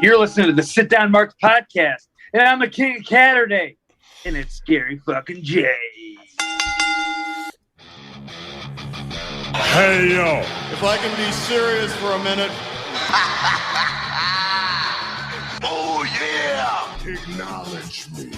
You're listening to the Sit Down Marks podcast, and I'm the King of Catterday, and it's Scary fucking Jay. Hey, yo. If I can be serious for a minute. Oh, yeah. Acknowledge me.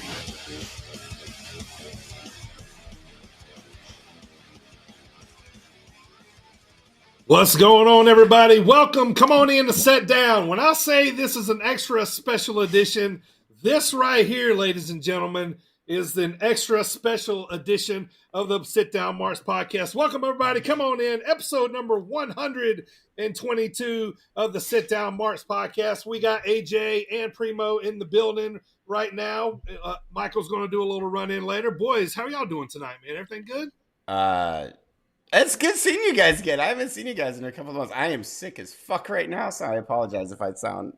What's going on, everybody? Welcome. Come on in to Sit Down. When I say this is an extra special edition, this right here, ladies and gentlemen, is an extra special edition of the Sit Down Marks podcast. Welcome, everybody. Come on in. Episode number 122 of the Sit Down Marks podcast. We got AJ and Primo in the building right now. Michael's going to do a little run-in later. Boys, how are y'all doing tonight, man? Everything good? It's good seeing you guys again. I haven't seen you guys in a couple of months. I am sick as fuck right now, so I apologize if I sound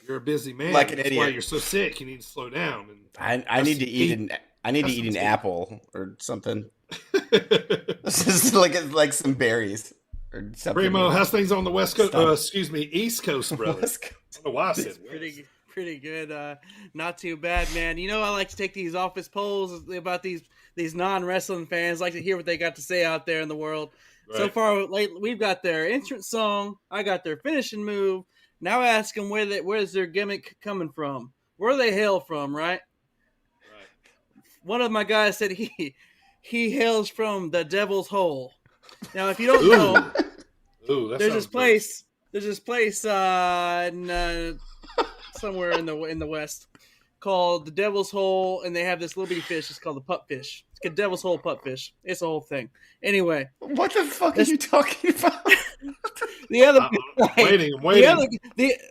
You're a busy man. like an That's idiot. why you're so sick. You need to slow down. And I need to eat an apple or something. Just like some berries or something. Primo, how's things on the West Coast? East Coast, brother. West Coast. I don't know why I said It's West. pretty good. Not too bad, man. You know, I like to take these office polls about these non-wrestling fans. I like to hear what they got to say out there in the world. Right. So far, we've got their entrance song. I got their finishing move. Now ask them where's their gimmick coming from? Where they hail from, right? One of my guys said he hails from the Devil's Hole. Now, if you don't know, there's this place in somewhere in the West called the Devil's Hole, and they have this little bitty fish. It's called the pup fish. It's a Devil's Hole pup fish. It's a whole thing. Anyway, What the fuck are you talking about? the other I'm guy, waiting.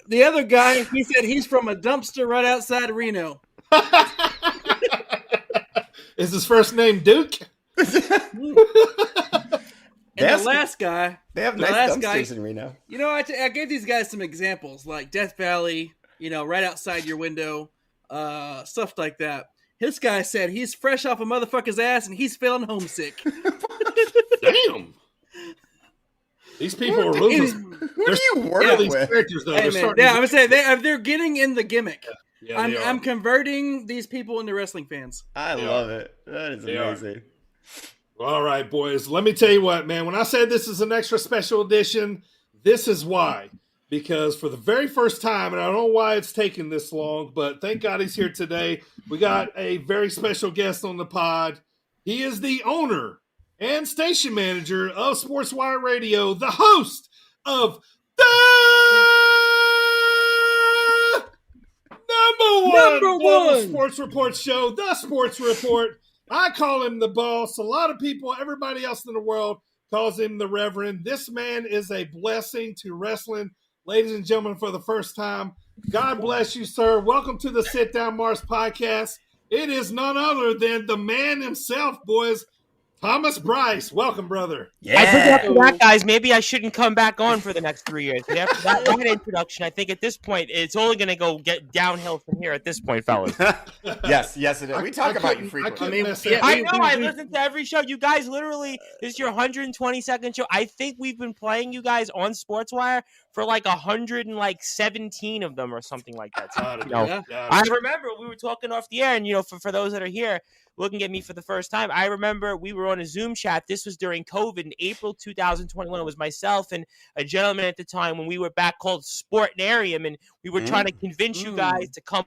the other guy, he said he's from a dumpster right outside Reno. Is his first name Duke? And the last guy, They have the nice last dumpsters guy- in Reno. you know, I gave these guys some examples, like Death Valley, you know, right outside your window, stuff like that. This guy said he's fresh off a motherfucker's ass and he's feeling homesick. Damn. These people are ruthless. Who do you work Yeah, these with? characters, though, Hey, they're man, starting yeah, to- I'm gonna say they're getting in the gimmick. Yeah, they are. I'm converting these people into wrestling fans. I love it. That is They are. amazing. All right, boys. Let me tell you what, man. When I said this is an extra special edition, this is why. Because for the very first time, and I don't know why it's taken this long, but thank God he's here today. We got a very special guest on the pod. He is the owner and station manager of SportsWire Radio, the host of the number one sports report show, The Sports Report. I call him the boss. A lot of people, everybody else in the world calls him the Reverend. This man is a blessing to wrestling. Ladies and gentlemen, for the first time, God bless you, sir. Welcome to the Sit Down Mars podcast. It is none other than the man himself, boys, Thomas Bryce. Welcome, brother. Yeah. I think after that, guys, maybe I shouldn't come back on for the next 3 years. But after that introduction, I think at this point, it's only going to get downhill from here at this point, fellas. Yes, it is. We talk about you frequently. I know. I listen to every show. You guys literally, this is your 122nd show. I think we've been playing you guys on SportsWire for like 117 of them or something like that. So, I remember we were talking off the air, and, for those that are here, looking at me for the first time, I remember we were on a Zoom chat. This was during COVID in April 2021. It was myself and a gentleman at the time when we were back called Sportnarium, and we were trying to convince you guys to come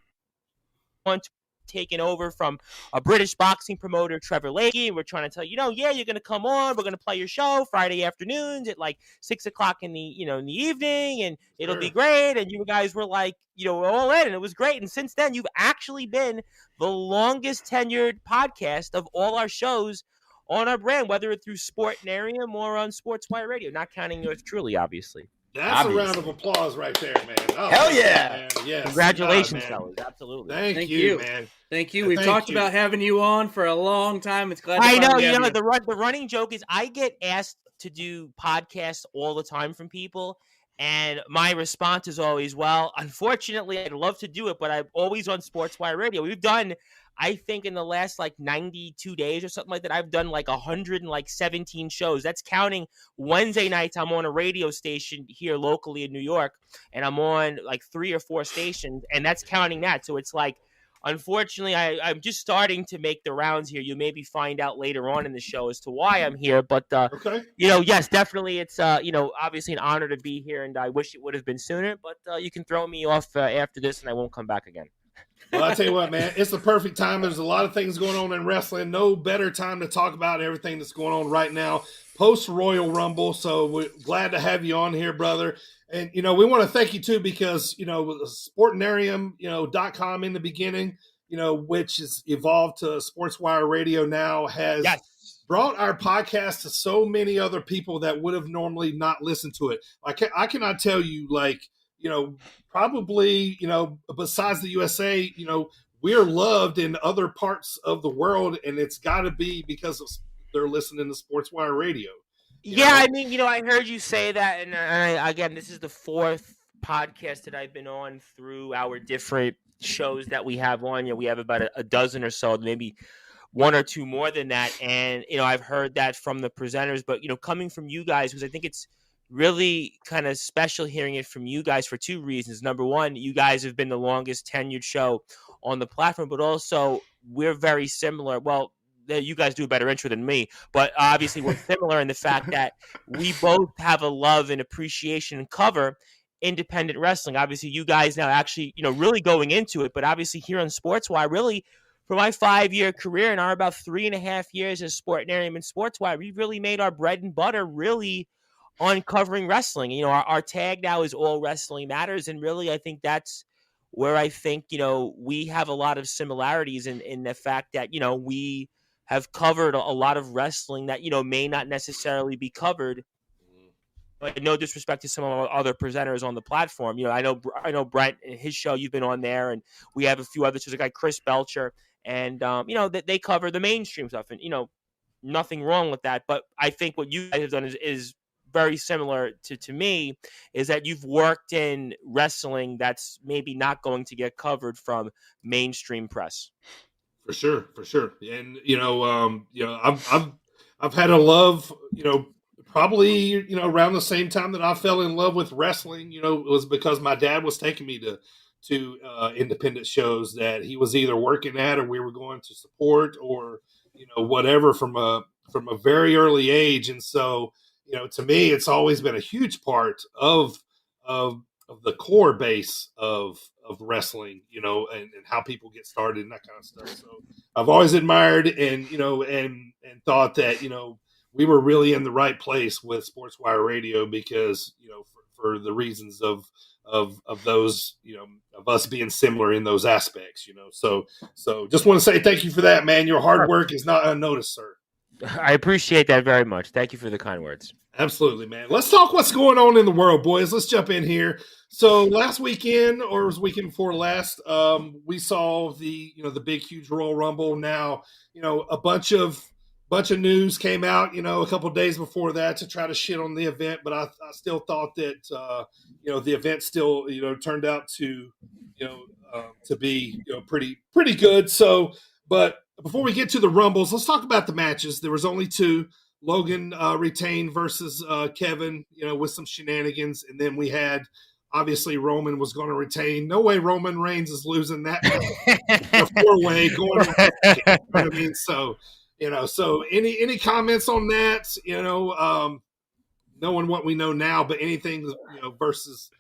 on to taken over from a British boxing promoter, Trevor Lakey. We're trying to tell you, you're going to come on. We're going to play your show Friday afternoons at like 6 o'clock in the, in the evening, and it'll be great. And you guys were like, all in, and it was great. And since then, you've actually been the longest tenured podcast of all our shows on our brand, whether it's through Sportnarium or on SportsWire Radio, not counting yours truly, obviously. That's a round of applause right there, man. Oh, hell yeah. Man. Yes. Congratulations, man. fellas. Absolutely. Thank you, man. Thank you. We've talked about having you on for a long time. It's glad to I know. finally have you. The running joke is I get asked to do podcasts all the time from people, and my response is always, well, unfortunately, I'd love to do it, but I'm always on SportsWire Radio. We've done, I think in the last like 92 days or something like that, I've done like 117 shows. That's counting Wednesday nights. I'm on a radio station here locally in New York, and I'm on like 3 or 4 stations, and that's counting that. So it's like, unfortunately, I'm just starting to make the rounds here. You'll maybe find out later on in the show as to why I'm here. But, Okay. yes, definitely it's, obviously an honor to be here, and I wish it would have been sooner. But you can throw me off after this, and I won't come back again. Well, I tell you what, man, it's the perfect time. There's a lot of things going on in wrestling. No better time to talk about everything that's going on right now, post Royal Rumble. So we're glad to have you on here, brother. And, we want to thank you, too, because, Sportinarium.com in the beginning, which has evolved to SportsWire Radio now, has brought our podcast to so many other people that would have normally not listened to it. I cannot tell you, probably, besides the USA, we're loved in other parts of the world, and it's got to be because of they're listening to SportsWire Radio. I mean, I heard you say that, and again, this is the 4th podcast that I've been on through our different shows that we have on. We have about a dozen or so, maybe 1 or 2 more than that, and I've heard that from the presenters, but coming from you guys, because I think it's really kind of special hearing it from you guys for 2 reasons. Number one, you guys have been the longest tenured show on the platform, but also we're very similar. Well, you guys do a better intro than me, but obviously we're similar in the fact that we both have a love and appreciation and cover independent wrestling. Obviously, you guys now actually, really going into it, but obviously here on SportsWire, really for my 5-year career and our about 3.5 years as Sportinarium and SportsWire, we've really made our bread and butter really on covering wrestling. Our tag now is All Wrestling Matters, and really I think that's where I think, we have a lot of similarities in the fact that, we have covered a lot of wrestling that, may not necessarily be covered. But no disrespect to some of our other presenters on the platform. I know Brent and his show, you've been on there, and we have a few others. There's a guy, Chris Belcher, and, they cover the mainstream stuff, and, nothing wrong with that. But I think what you guys have done is very similar to me, is that you've worked in wrestling that's maybe not going to get covered from mainstream press. For sure. And, I've had a love, probably, around the same time that I fell in love with wrestling, it was because my dad was taking me to independent shows that he was either working at or we were going to support or, whatever from a very early age. And so, to me, it's always been a huge part of the core base of wrestling, and how people get started and that kind of stuff. So I've always admired and thought that, we were really in the right place with SportsWire Radio because, for the reasons of those, of us being similar in those aspects, so just want to say thank you for that, man. Your hard work is not unnoticed, sir. I appreciate that very much. Thank you for the kind words. Absolutely, man. Let's talk what's going on in the world, boys. Let's jump in here. So last weekend, or it was weekend before last, we saw the big, huge Royal Rumble. Now, a bunch of news came out, a couple of days before that to try to shit on the event. But I still thought that, the event still, turned out to be, pretty good. So, but before we get to the Rumbles, let's talk about the matches. There was only 2. Logan retained versus Kevin, with some shenanigans. And then we had, obviously, Roman was going to retain. No way Roman Reigns is losing that 4-way going. You know what I mean? So, so any comments on that, knowing what we know now, but anything, versus,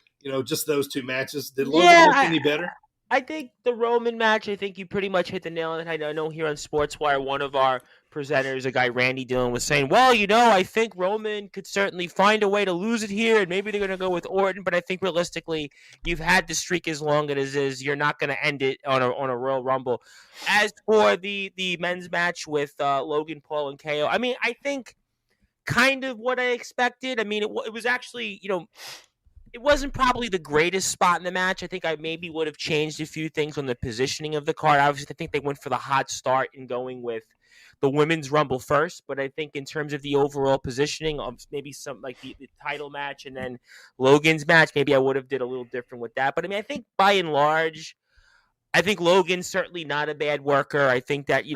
just those 2 matches. Did Logan look any better? I think the Roman match, I think you pretty much hit the nail on the head. I know here on SportsWire, one of our presenters, a guy Randy Dillon, was saying, well, I think Roman could certainly find a way to lose it here, and maybe they're going to go with Orton, but I think realistically, you've had the streak as long as it is. You're not going to end it on a Royal Rumble. As for the men's match with Logan Paul and KO, I mean, I think kind of what I expected. I mean, it was actually, it wasn't probably the greatest spot in the match. I think I maybe would have changed a few things on the positioning of the card. Obviously, I think they went for the hot start in going with the women's Rumble first. But I think in terms of the overall positioning of maybe some like the title match and then Logan's match, maybe I would have did a little different with that. But I mean, I think by and large, I think Logan's certainly not a bad worker. I think that, he,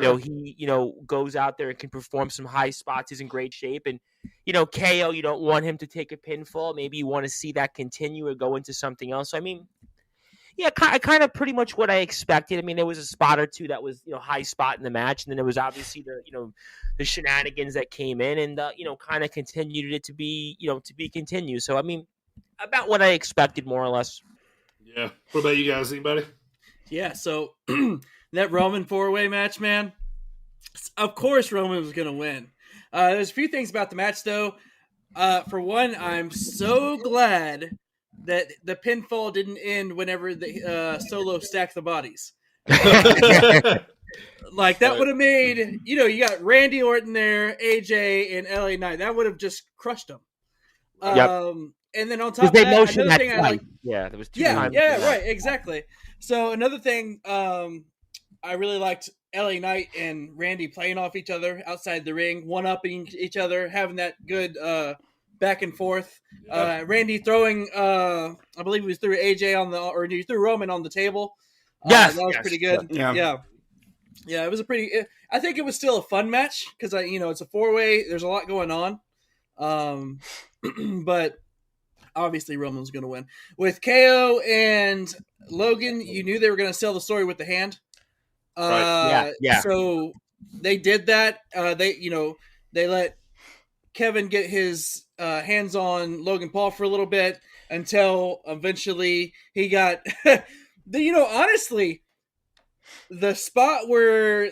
goes out there and can perform some high spots. He's in great shape. And, KO, you don't want him to take a pinfall. Maybe you want to see that continue or go into something else. I mean, yeah, kind of pretty much what I expected. I mean, there was a spot or two that was, high spot in the match. And then there was obviously the shenanigans that came in and, kind of continued it to be continued. So, I mean, about what I expected more or less. Yeah. What about you guys? Anybody? Yeah, so that Roman 4-way match, man, of course Roman was going to win. There's a few things about the match, though. For one, I'm so glad that the pinfall didn't end whenever the Solo stacked the bodies. Like, that would have made, you got Randy Orton there, AJ, and LA Knight. That would have just crushed them. Yep. And then on top of that, another thing I like. Yeah, there was two Yeah, times. yeah, right, exactly. So another thing, I really liked LA Knight and Randy playing off each other outside the ring, one-upping each other, having that good back and forth. Randy throwing, I believe he threw AJ he threw Roman on the table. That was pretty good. Yeah. Yeah, it was I think it was still a fun match because it's a 4-way. There's a lot going on, but obviously Roman was going to win. With KO and Logan, you knew they were going to sell the story with the hand. Right. Yeah. So they did that. They let Kevin get his hands on Logan Paul for a little bit until eventually he got, honestly, the spot where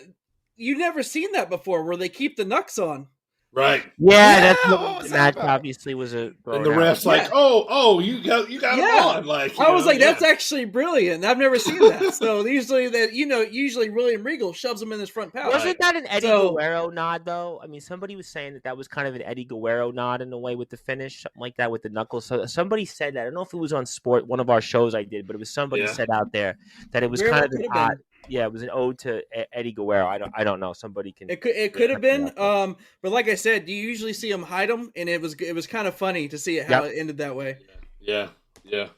you never seen that before, where they keep the knucks on. Right. Yeah, that's what the match obviously was a. And the ref's like, "Oh, you got it on." Like, I was like, "That's actually brilliant. I've never seen that." So usually William Regal shoves him in his front pouch. Wasn't that an Eddie Guerrero nod though? I mean, somebody was saying that was kind of an Eddie Guerrero nod in a way with the finish, something like that with the knuckles. So somebody said that. I don't know if it was on one of our shows I did, but it was somebody said out there that it was kind of an odd. Yeah, it was an ode to Eddie Guerrero. I don't know. Somebody can. It could have been. But like I said, you usually see him hide them, and it was kind of funny to see how it ended that way. Yeah. What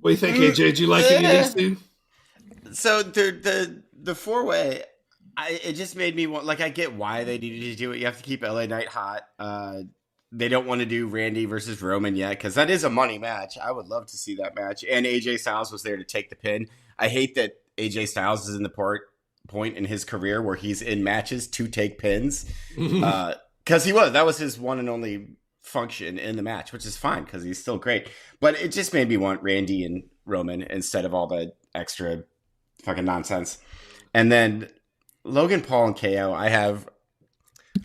do you think, AJ? Did you like any of these two? So the 4-way, it just made me want. Like, I get why they needed to do it. You have to keep LA Knight hot. They don't want to do Randy versus Roman yet because that is a money match. I would love to see that match. And AJ Styles was there to take the pin. I hate that AJ Styles is in the point in his career where he's in matches to take pins. Because that was his one and only function in the match, which is fine because he's still great. But it just made me want Randy and Roman instead of all the extra fucking nonsense. And then Logan Paul and KO, I had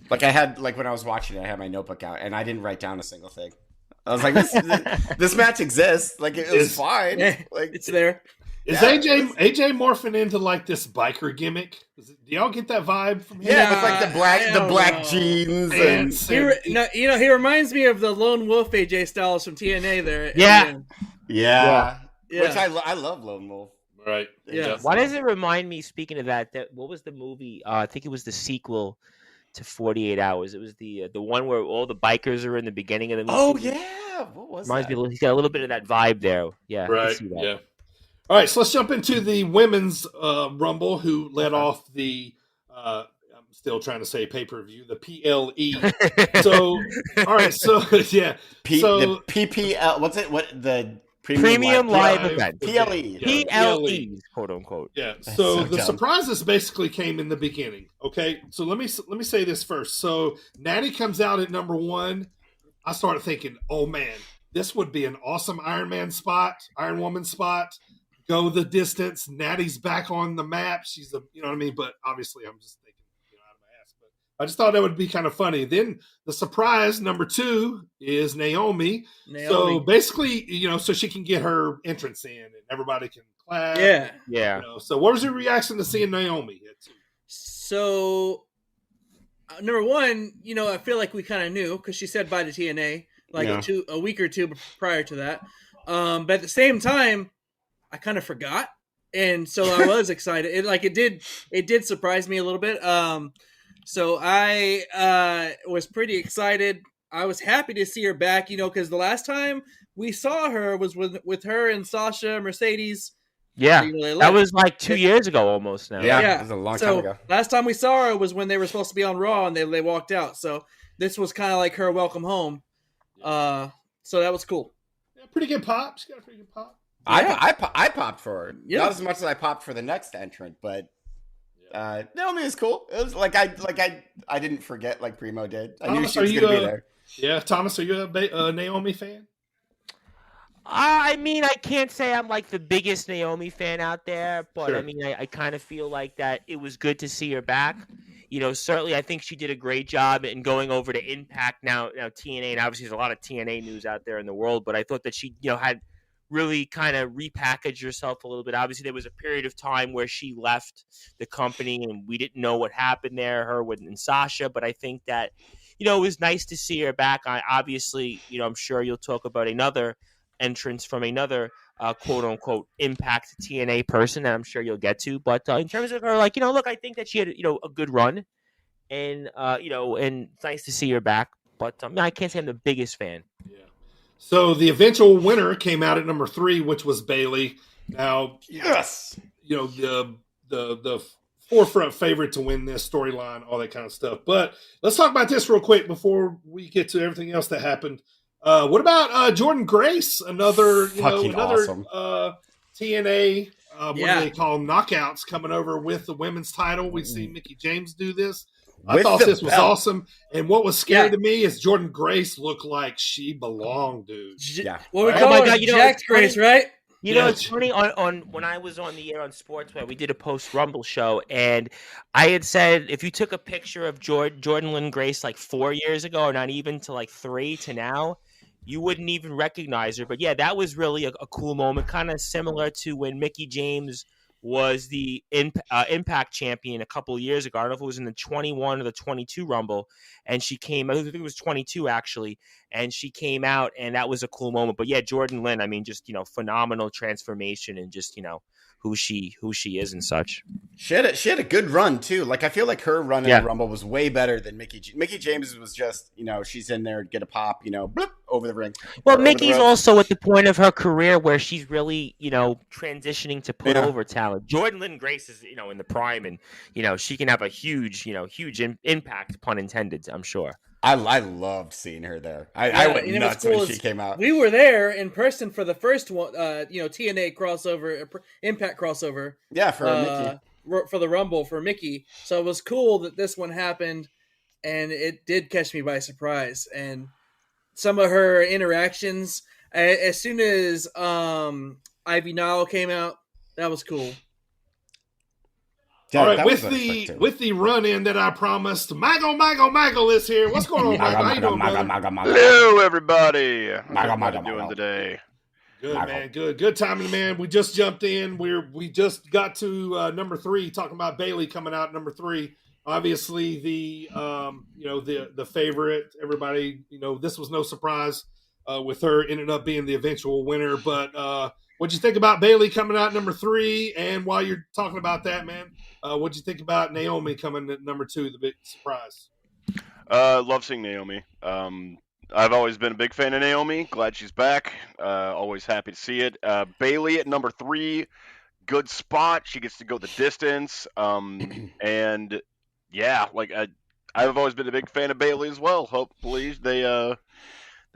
when I was watching it, I had my notebook out and I didn't write down a single thing. I was like, this match exists. Like, it was fine. Like, it's there. Is AJ morphing into like this biker gimmick? Do y'all get that vibe from him? Yeah, with like the black jeans and he reminds me of the Lone Wolf AJ Styles from TNA there. Yeah. Which I love Lone Wolf. Right. Yeah. Why does it remind me? Speaking of that what was the movie? I think it was the sequel to 48 Hours. It was the one where all the bikers are in the beginning of the movie. Oh yeah, what was reminds that? Me? He's got a little bit of that vibe there. Yeah, right. I can see that. Yeah. All right, so let's jump into the women's Rumble, who led off the. I'm still trying to say pay-per-view, the PLE. So, all right, so yeah, the PPL. What's it? What the Premium Live Event? PLE. PLE, quote unquote. Yeah. So the surprises basically came in the beginning. Okay, so let me say this first. So Natty comes out at number 1. I started thinking, oh man, this would be an awesome Iron Woman spot. Go the distance. Natty's back on the map. She's you know what I mean? But obviously I'm just thinking, out of my ass. But I just thought that would be kind of funny. Then the surprise, number 2, is Naomi. So basically, so she can get her entrance in and everybody can clap. Yeah. So what was your reaction to seeing Naomi? So, number 1, I feel like we kind of knew because she said bye to TNA a week or two prior to that. But at the same time, I kind of forgot, and so I was excited. It did surprise me a little bit. So I was pretty excited. I was happy to see her back, because the last time we saw her was with her and Sasha Mercedes Yeah, they that left. was like 2 years ago almost now. Yeah, it was a long time ago. Last time we saw her was when they were supposed to be on Raw and they walked out. So this was kind of like her welcome home. So that was cool. Yeah, pretty good pop. She got a pretty good pop. I popped for her. Yeah. Not as much as I popped for the next entrant, but Naomi is cool. It was like I didn't forget like Primo did. I knew she was going to be there. Yeah, Thomas, are you a Naomi fan? I mean, I can't say I'm like the biggest Naomi fan out there, but Sure. I mean, I kind of feel like that it was good to see her back. You know, certainly I think she did a great job in going over to Impact now TNA, and obviously there's a lot of TNA news out there in the world, but I thought that she, had really kind of repackaged herself a little bit. Obviously there was a period of time where she left the company and we didn't know what happened there, her and Sasha, but I think that, it was nice to see her back. Obviously, I'm sure you'll talk about another entrance from another quote unquote Impact TNA person that I'm sure you'll get to. But in terms of her, look, I think that she had a good run, and and it's nice to see her back. But I can't say I'm the biggest fan. Yeah. So the eventual winner came out at number 3, which was Bayley. Now, Yes, the forefront favorite to win this storyline, all that kind of stuff. But let's talk about this real quick before we get to everything else that happened. What about Jordan Grace? Another awesome. TNA, what do they call them? Knockouts coming over with the women's title. We see Mickie James do this. I thought this was awesome. And what was scary to me is Jordan Grace looked like she belonged, dude. Yeah. What we call it, Jack's Grace, right? It's funny, on when I was on the air on SportsWire, we did a post-Rumble show, and I had said if you took a picture of Jordan Lynn Grace like 4 years ago, or not even to like 3 to now, you wouldn't even recognize her. But yeah, that was really a cool moment, kind of similar to when Mickie James was the Impact champion a couple of years ago. I don't know if it was in the 21 or the 22 Rumble, and she came, I think it was 22 actually, and she came out, and that was a cool moment. But yeah, Jordan Lynn, I mean, just, phenomenal transformation and just, who she is and such. She had a good run too. Like I feel like her run in the Rumble was way better than Mickie. Mickie James was just, she's in there, get a pop, bloop, over the ring. Well, Mickey's also at the point of her career where she's really, transitioning to put over talent. Jordan Lynn Grace is, in the prime, and she can have a huge impact, pun intended. I'm sure. I loved seeing her there. I went nuts when she came out. We were there in person for the first one, TNA crossover, Impact crossover. Yeah, for Mickie. For the Rumble for Mickie. So it was cool that this one happened, and it did catch me by surprise. And some of her interactions, as soon as Ivy Nile came out, that was cool. All right, with the run in that I promised, Maggle is here. What's going on, Maggle? How you doing, brother? Hello, everybody. How are you doing today? Good, man. Good timing, man. We just jumped in. We just got to number 3, talking about Bayley coming out number 3. Obviously, the favorite. Everybody, this was no surprise with her ended up being the eventual winner. But what'd you think about Bayley coming out number 3? And while you're talking about that, man, what'd you think about Naomi coming at number 2, the big surprise? Love seeing Naomi. I've always been a big fan of Naomi. Glad she's back. Always happy to see it. Bayley at number 3, good spot. She gets to go the distance. And yeah, I've always been a big fan of Bayley as well. Hopefully they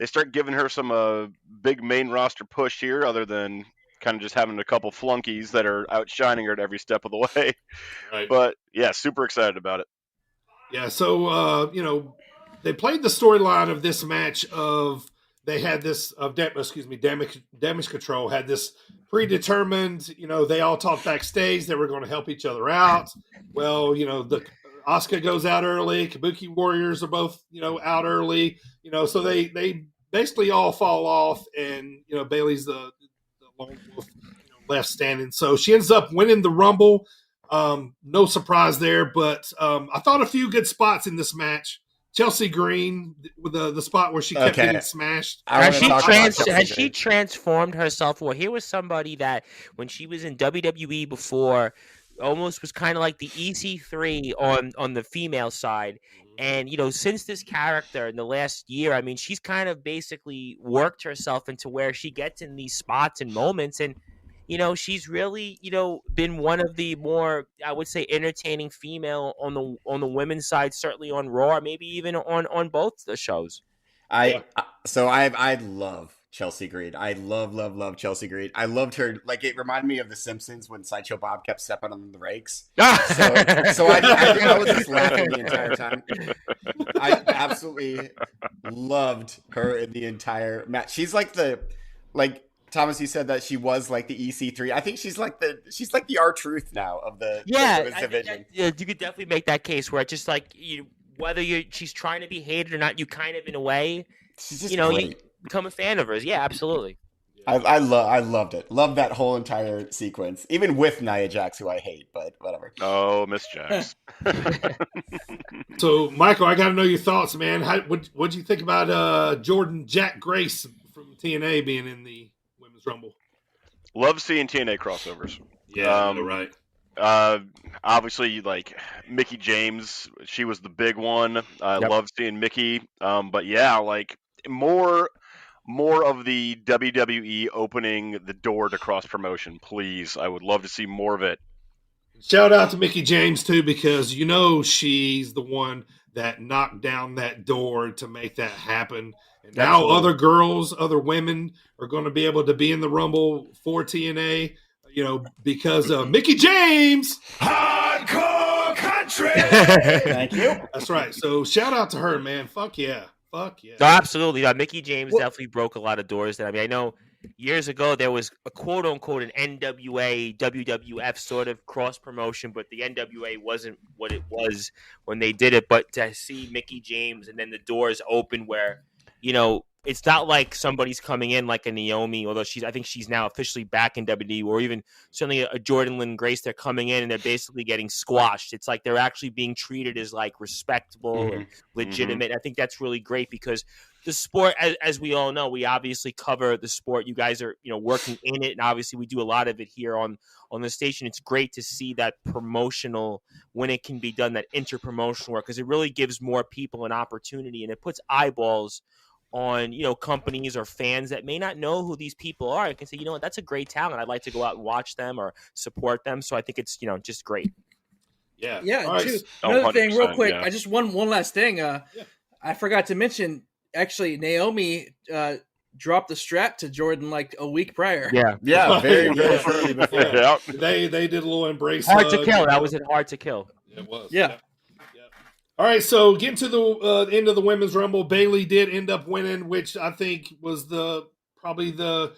start giving her some big main roster push here, other than kind of just having a couple flunkies that are outshining her at every step of the way. Right. But yeah, super excited about it. Yeah, so they played the storyline of this match of they had this Damage Control had this predetermined. They all talked backstage. They were going to help each other out. Well, the Asuka goes out early. Kabuki Warriors are both out early. So they basically all fall off, and Bayley's the lone wolf left standing. So she ends up winning the Rumble. No surprise there, but I thought a few good spots in this match. Chelsea Green with the spot where she kept getting smashed. Has she transformed herself? Well, here was somebody that when she was in WWE before almost was kind of like the EC3 on the female side. And, since this character in the last year, I mean, she's kind of basically worked herself into where she gets in these spots and moments. And, she's really, been one of the more, I would say, entertaining female on the women's side, certainly on Raw, maybe even on both the shows. I love Chelsea Green. I love Chelsea Green. I loved her. Like, it reminded me of The Simpsons when Sideshow Bob kept stepping on the rakes. So I was just laughing the entire time. I absolutely loved her in the entire match. She's like Thomas, you said that she was like the EC3. I think she's like the R-Truth now of the division. You could definitely make that case where it's just like, whether she's trying to be hated or not, you kind of, in a way, she's just you become a fan of hers. Yeah, absolutely. I loved it. Loved that whole entire sequence, even with Nia Jax, who I hate, but whatever. Oh, Miss Jax. So, Michael, I got to know your thoughts, man. What'd you think about Jordan Jack Grace from TNA being in the Women's Rumble? Love seeing TNA crossovers. Yeah, right. Obviously, like Mickie James, she was the big one. I love seeing Mickie. But yeah, like more of the WWE opening the door to cross promotion, please. I would love to see more of it. Shout out to Mickie James too, because she's the one that knocked down that door to make that happen. And now other girls, other women are going to be able to be in the Rumble for TNA. Because of Mickie James. Hardcore country. Thank you. That's right. So shout out to her, man. Fuck yeah. No, absolutely. Mickie James definitely broke a lot of doors. I know years ago there was a quote unquote an NWA WWF sort of cross promotion, but the NWA wasn't what it was when they did it. But to see Mickie James and then the doors open where, it's not like somebody's coming in like a Naomi, although I think she's now officially back in WWE, or even certainly a Jordan Lynn Grace. They're coming in and they're basically getting squashed. It's like they're actually being treated as like respectable and legitimate. I think that's really great because the sport, as we all know, we obviously cover the sport. You guys are, working in it, and obviously we do a lot of it here on the station. It's great to see that promotional, when it can be done, that inter-promotional work, because it really gives more people an opportunity and it puts eyeballs on companies or fans that may not know who these people are. I can say, what, that's a great talent. I'd like to go out and watch them or support them. So I think it's just great. Yeah. Too. Another thing, real quick. I just one last thing. I forgot to mention. Actually, Naomi dropped the strap to Jordan like a week prior. Yeah, very shortly before. Yeah. They did a little embrace. Hard to kill. That was hard to kill. It was. Yeah. All right, so getting to the end of the Women's Rumble, Bayley did end up winning, which I think was probably the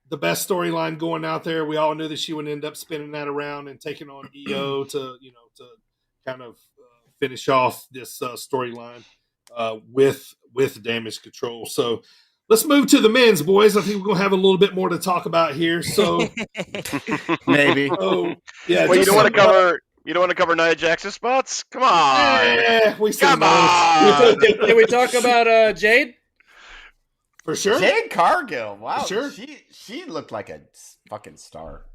best storyline going out there. We all knew that she would end up spinning that around and taking on EO to kind of finish off this storyline with Damage Control. So let's move to the men's, boys. I think we're gonna have a little bit more to talk about here. So maybe. Yeah. Well, you don't want to cover. You don't want to cover Nia Jax's spots? Come on. Yeah, Come on. Did we talk about Jade? For sure. Jade Cargill. Wow. For sure. She looked like a fucking star.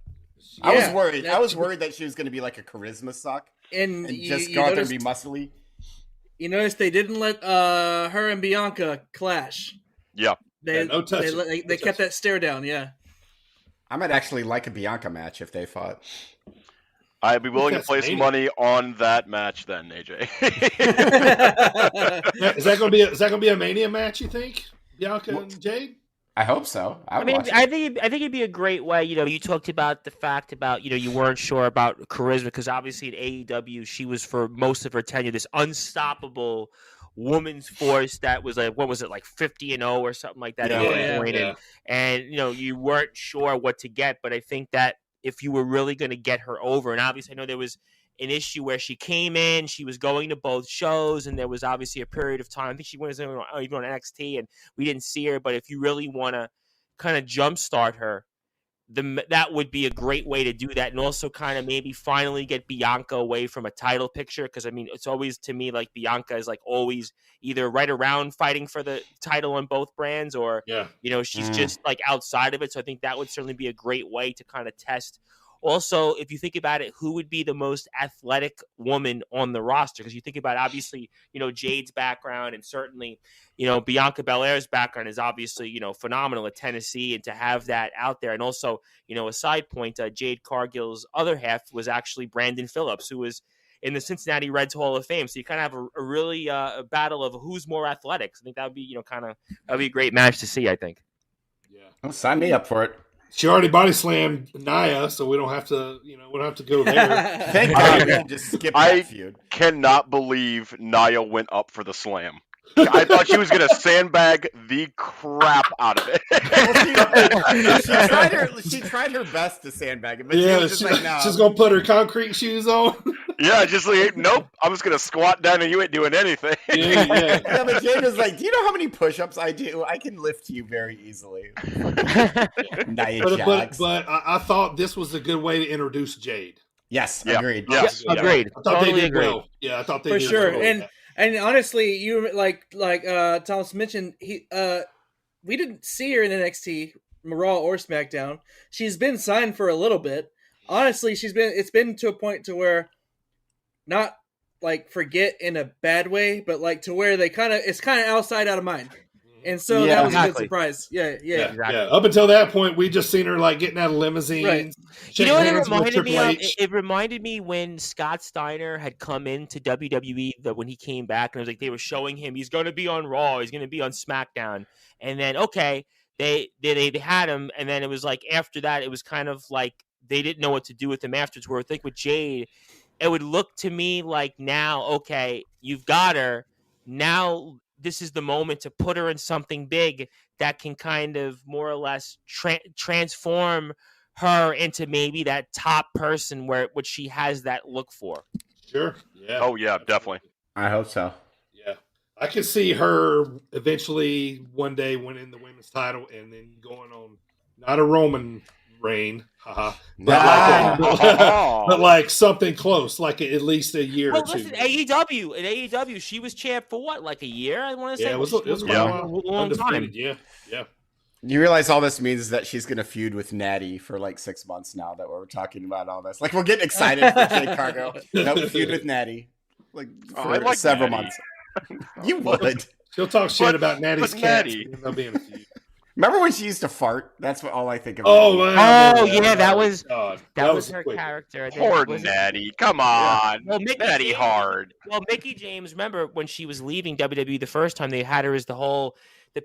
Yeah, I was worried. I was worried that she was going to be like a charisma suck and just go out there and be muscly. You noticed they didn't let her and Bianca clash. Yeah. They touching. They kept that stare down. Yeah. I might actually like a Bianca match if they fought. I'd be willing to place money on that match then, AJ. Is that going to be a Mania match? You think, Bianca and Jade? I hope so. I think it'd be a great way. You talked about the fact about you weren't sure about charisma because obviously in AEW she was for most of her tenure this unstoppable woman's force that was like, what was it, like 50-0 or something like that? And you weren't sure what to get, but I think that if you were really going to get her over, and obviously I know there was an issue where she came in, she was going to both shows, and there was obviously a period of time. I think she was even on NXT, and we didn't see her. But if you really want to kind of jumpstart her, that would be a great way to do that, and also kind of maybe finally get Bianca away from a title picture. Because I mean, it's always to me like Bianca is like always either right around fighting for the title on both brands, or she's just like outside of it. So I think that would certainly be a great way to kind of test Also, if you think about it, who would be the most athletic woman on the roster? Because you think about, obviously, Jade's background, and certainly, Bianca Belair's background is obviously, phenomenal at Tennessee, and to have that out there. And also, a side point, Jade Cargill's other half was actually Brandon Phillips, who was in the Cincinnati Reds Hall of Fame. So you kind of have a really a battle of who's more athletic. So I think that would be, that'd be a great match to see, I think. Yeah. Well, sign me up for it. She already body slammed Nia, so we don't have to, we don't have to go there. Thank God we can just skip that feud. Cannot believe Nia went up for the slam. I thought she was going to sandbag the crap out of it. She tried her best to sandbag it, but she's going to put her concrete shoes on. Yeah, just like, nope, I'm just going to squat down and you ain't doing anything. Yeah, but Jade was like, do you know how many push-ups I do? I can lift you very easily. But I thought this was a good way to introduce Jade. Yes, agreed. Yes, agreed. I thought totally they did agreed. well. Yeah, I thought they For did sure. well. And honestly, you like Thomas mentioned, we didn't see her in NXT, Raw or SmackDown. She's been signed for a little bit. Honestly, it's been to a point to where, not like forget in a bad way, but like to where it's kind of outside out of mind. And so that was a good surprise. Yeah. Exactly. Yeah. Up until that point, we just seen her like getting out of limousines. Right. You know what it reminded me of? It reminded me when Scott Steiner had come into WWE, when he came back, and it was like they were showing him he's going to be on Raw, he's going to be on SmackDown, and then they had him, and then it was like after that, it was kind of like they didn't know what to do with him afterwards. Where I think with Jade, it would look to me like now, okay, you've got her now. This is the moment to put her in something big that can kind of more or less transform her into maybe that top person which she has that look for. Sure. Yeah. Oh, yeah, definitely. I hope so. Yeah. I could see her eventually one day winning the women's title and then going on not a Roman reign, but like something close, like at least a year or two. Listen, AEW, she was champ for what, like a year? I want to say. Yeah, it was a long time. Yeah. You realize all this means is that she's going to feud with Natty for like 6 months now that we're talking about all this. Like, we're getting excited for Jade Cargill. Nope, feud with Natty. Like, for several months. You would. She'll talk shit about Natty's cats. They'll be in a feud. Remember when she used to fart? That's all I think of. That was her character. Poor Natty. Come on. Well, Natty hard. Well, Mickie James, remember when she was leaving WWE the first time, they had her as the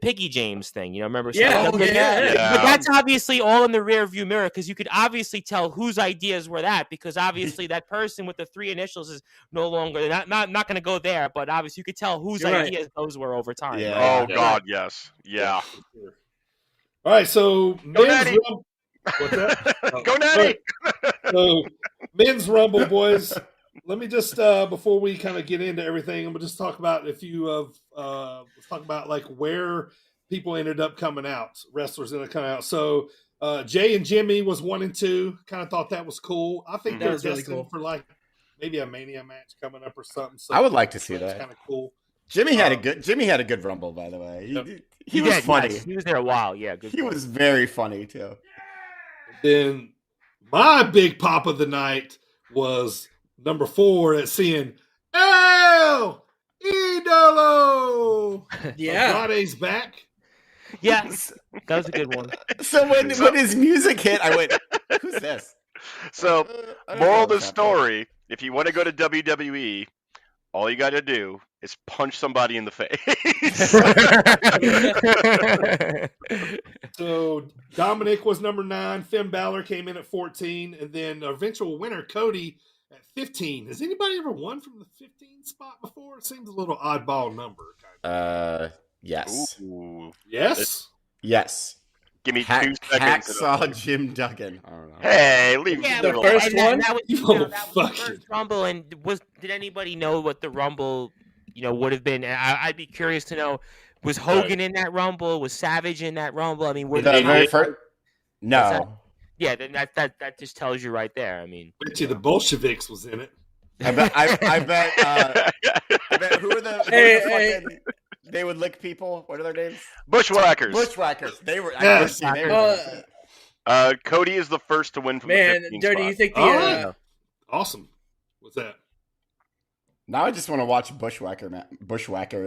Piggy James thing. Remember? Yeah. But that's obviously all in the rear view mirror, because you could obviously tell whose ideas were that, because obviously that person with the 3 initials is no longer not going to go there, but obviously you could tell whose ideas those were over time. Yeah. Oh, God, yes. Yeah. All right, so men's Rumble. What's that? Go Natty! So men's Rumble, boys. Let me just before we kind of get into everything, I'm gonna just talk about a few of let's talk about like where people ended up coming out, wrestlers ended up coming out. So Jay and Jimmy was 1 and 2. Kind of thought that was cool. I think they're destined really cool for like maybe a Mania match coming up or something. So I would like to see that. Kind of cool. Jimmy had a good Rumble, by the way. He was funny. Yes. He was there a while. Yeah, good. He was very funny too. Then my big pop of the night was number 4 at seeing El Idolo. Yeah, Andrade's back. Yes, that was a good one. So when his music hit, I went, "Who's this?" So, moral of the story: if you want to go to WWE, all you got to do is punch somebody in the face. So Dominic was number 9. Finn Balor came in at 14, and then eventual winner Cody at 15. Has anybody ever won from the 15 spot before? It seems a little oddball number. Kind of. Yes. Ooh. Yes. Yes. Give me 2 seconds. Hacksaw Jim Duggan. I don't know. Hey, leave me the alone. first one. That was the first Rumble, and did anybody know what the Rumble, would have been? I'd be curious to know. Was Hogan in that Rumble? Was Savage in that Rumble? I mean, were they very first? No. Yeah, then that just tells you right there. I mean, Bet you the Bolsheviks was in it. I bet who are the fucking, they would lick people? What are their names? Bushwhackers. Bushwhackers. They were. Yes. Cody is the first to win from the Man, 15 Joe, do spot. you think the Oh. Awesome. What's that? Now I just want to watch Bushwhacker.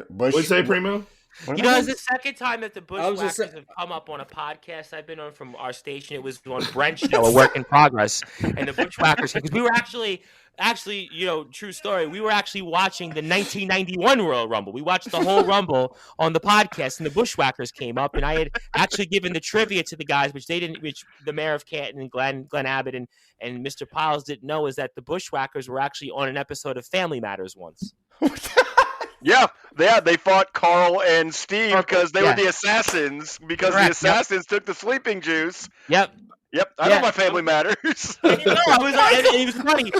What'd you say, Primo? You know, it's the second time that the I was Bushwhackers just have come up on a podcast I've been on from our station. It was on Brent's show, A Work in Progress, and the Bushwhackers, because we were actually, true story, we were actually watching the 1991 Royal Rumble. We watched the whole Rumble on the podcast, and the Bushwhackers came up, and I had actually given the trivia to the guys, which the mayor of Canton and Glenn Abbott and Mr. Piles didn't know, is that the Bushwhackers were actually on an episode of Family Matters once. Yeah, they fought Carl and Steve because they were the assassins. Because Correct, the assassins took the sleeping juice. Yep. I know my family matters. And, it was funny.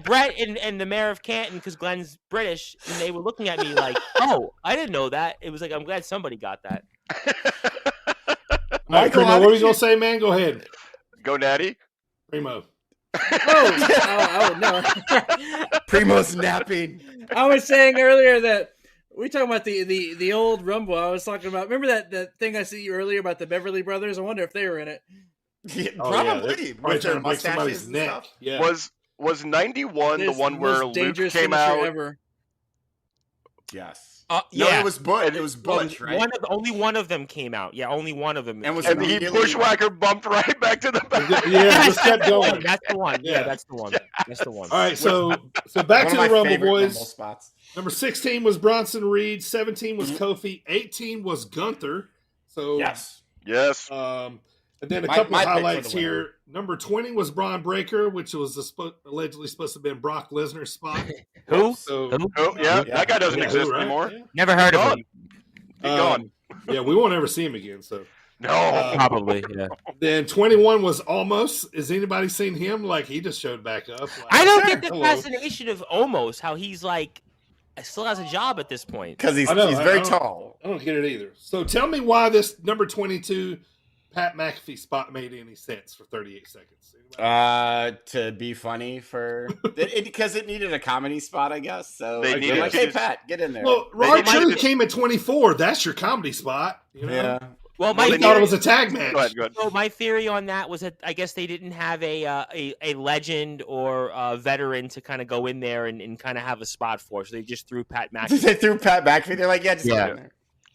Brett and the mayor of Canton, because Glenn's British, and they were looking at me like, "Oh, I didn't know that." It was like, I'm glad somebody got that. All right, Primo, what were you going to say, man? Go ahead. Go, Natty. Primo. Oh no! Primo's napping. I was saying earlier that we talking about the old Rumble. I was talking about. Remember that thing I sent you earlier about the Beverly Brothers? I wonder if they were in it. Yeah, Oh, yeah, probably. they're trying to break somebody's and neck. stuff. Yeah. Was 91 the This one where most Luke dangerous came finisher out? ever. Yes. Yeah, No, it was Butch. It was Butch, right? Only one of them came out. Yeah, only one of them. And was And he immediately- Bushwhacker bumped right back to the back. Yeah, just kept going. That's the one. Yeah. Yeah, that's the one. That's the one. All right, so back One to of my the Rumble, favorite boys. Rumble spots. Number 16 was Bronson Reed. 17 was Kofi. 18 was Gunther. So Yes. Yes. And then a My- couple my of pick for highlights the winner. here. Number 20 was Braun Breaker, which was allegedly supposed to have been Brock Lesnar's spot. Who? So, Who? Oh, yeah, Yeah. that guy doesn't Yeah, exist right? anymore. Yeah. Never heard of him. Be gone. Yeah, we won't ever see him again. So No. Probably. Yeah. then 21 was Almost. Has anybody seen him? Like he just showed back up. Like, I don't get the hello. fascination of Almost how he's like still has a job at this point. Because he's I know, very I don't- tall. I don't get it either. So tell me why this number 22 Pat McAfee spot made any sense for 38 seconds. Anybody? To be funny for because it needed a comedy spot, I guess. So They they're needed like, to hey just- Pat, get in there. Well, They Raw did- Truth came at 24. That's your comedy spot. You know? yeah. Well, Well, I my thought it theory, was a tag match. Go ahead. Go ahead. so my theory on that was that I guess they didn't have a legend or a veteran to kind of go in there and kind of have a spot for, so they just threw Pat McAfee. They threw Pat McAfee. They're like, yeah, just Yeah. get in there.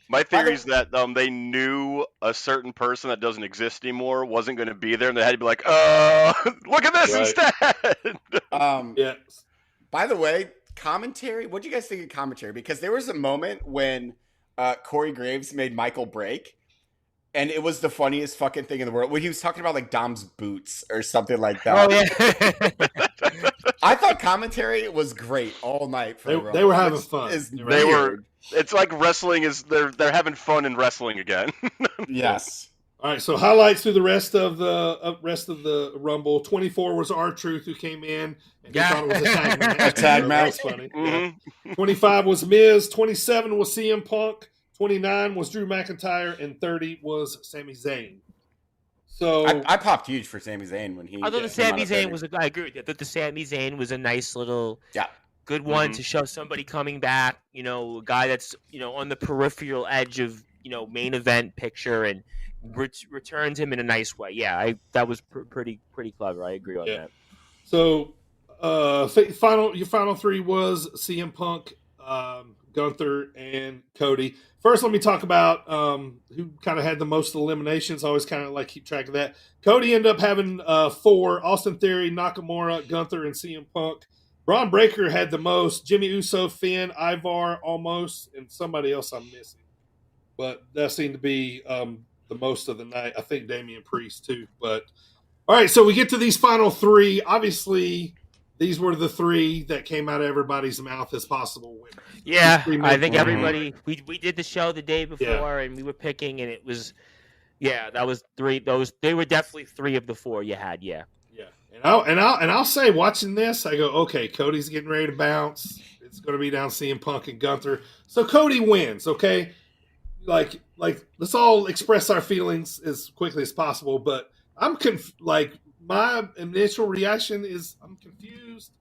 My By the- theory is that they knew a certain person that doesn't exist anymore wasn't going to be there, and they had to be like, look at this Right. instead. Yeah. By the way, commentary. What do you guys think of commentary? Because there was a moment when Corey Graves made Michael break, and it was the funniest fucking thing in the world. When he was talking about like Dom's boots or something like that. Oh yeah. I thought commentary was great all night. For They- the Rumble, they were having which fun. is They were. weird. It's like wrestling is they're having fun in wrestling again. Yes. All right. So highlights through the rest of the Rumble. 24 was R-Truth who came in. And Yeah. thought it was a tag match. A tag That match. was funny. Mhm. Yeah. 25 was Miz. 27 was CM Punk. 29 was Drew McIntyre. And 30 was Sami Zayn. So I popped huge for Sami Zayn when he. I thought the came Sami out of Zayn 30. was I agree with you. I thought the Sami Zayn was a nice little Yeah. good one Mhm. to show somebody coming back, a guy that's, on the peripheral edge of, main event picture and returns him in a nice way. Yeah, that was pretty clever. I agree on Yeah. that. So, your final three was CM Punk, Gunther, and Cody. First, let me talk about who kind of had the most eliminations. I always kind of like keep track of that. Cody ended up having 4: Austin Theory, Nakamura, Gunther, and CM Punk. Braun Breaker had the most: Jimmy Uso, Finn, Ivar, Almost, and somebody else I'm missing. But that seemed to be the most of the night. I think Damian Priest too. But all right, so we get to these final three. Obviously, these were the three that came out of everybody's mouth as possible winners. Yeah, Three I think men. everybody we did the show the day before and we were picking and it was that was three. They were definitely 3 of the 4 you had. Yeah. Yeah, and I'll say, watching this, I go, okay, Cody's getting ready to bounce. It's going to be down CM Punk and Gunther. So Cody wins. Okay, like let's all express our feelings as quickly as possible. But I'm my initial reaction is I'm confused.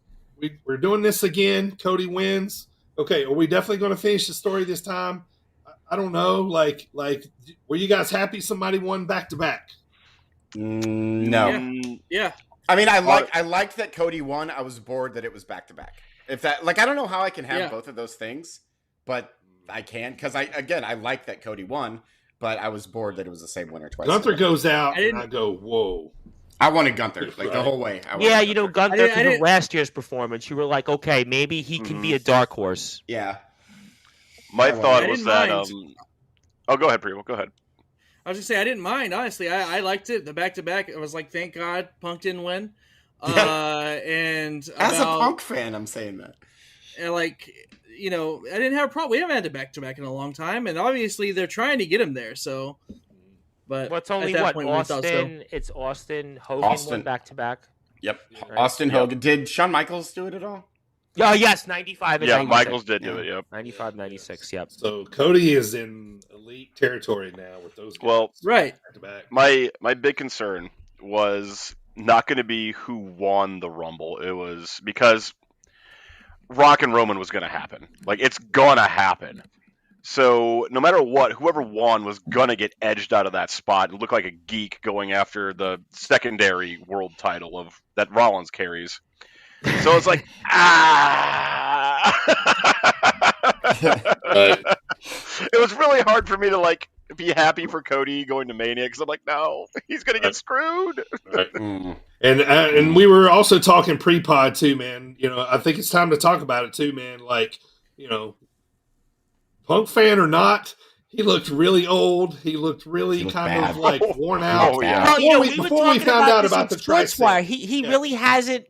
We're doing this again. Cody wins. Okay, are we definitely going to finish the story this time? I don't know. Like, were you guys happy somebody won back to back? No. Yeah. I mean, I liked that Cody won. I was bored that it was back to back. If that, like, I don't know how I can have both of those things, but I can because I like that Cody won, but I was bored that it was the same winner twice. Gunther goes out, and I go, whoa. I wanted Gunther like the whole way. Gunther from last year's performance, you were like, okay, maybe he can be a dark horse. Yeah. My thought was that. Oh, go ahead, Primo. Go ahead. I was just say I didn't mind, honestly. I liked it. The back-to-back, I was like, thank God Punk didn't win. And as a Punk fan, I'm saying that. And like, you know, I didn't have a problem. We haven't had a back-to-back in a long time, and obviously they're trying to get him there. So, but what's only Austin? It's Austin Hogan won back-to-back. Yep, right? Austin Hogan. Did Shawn Michaels do it at all? Oh, yes, 95 and 96. Yeah, Michaels did do it, yep. 95, 96, yep. So Cody is in elite territory now with those guys. Well, right. My big concern was not going to be who won the Rumble. It was because Rock and Roman was going to happen. Like, it's going to happen. So no matter what, whoever won was going to get edged out of that spot and look like a geek going after the secondary world title that Rollins carries. So it's like, It was really hard for me to like be happy for Cody going to Mania because I'm like, no, he's gonna get screwed. Right. And we were also talking pre-pod too, man. You know, I think it's time to talk about it too, man. Like, you know, Punk fan or not, he looked really old. He looked really kind of like worn out. Oh, yeah. Before we found out about the SportzWire, he really hasn't.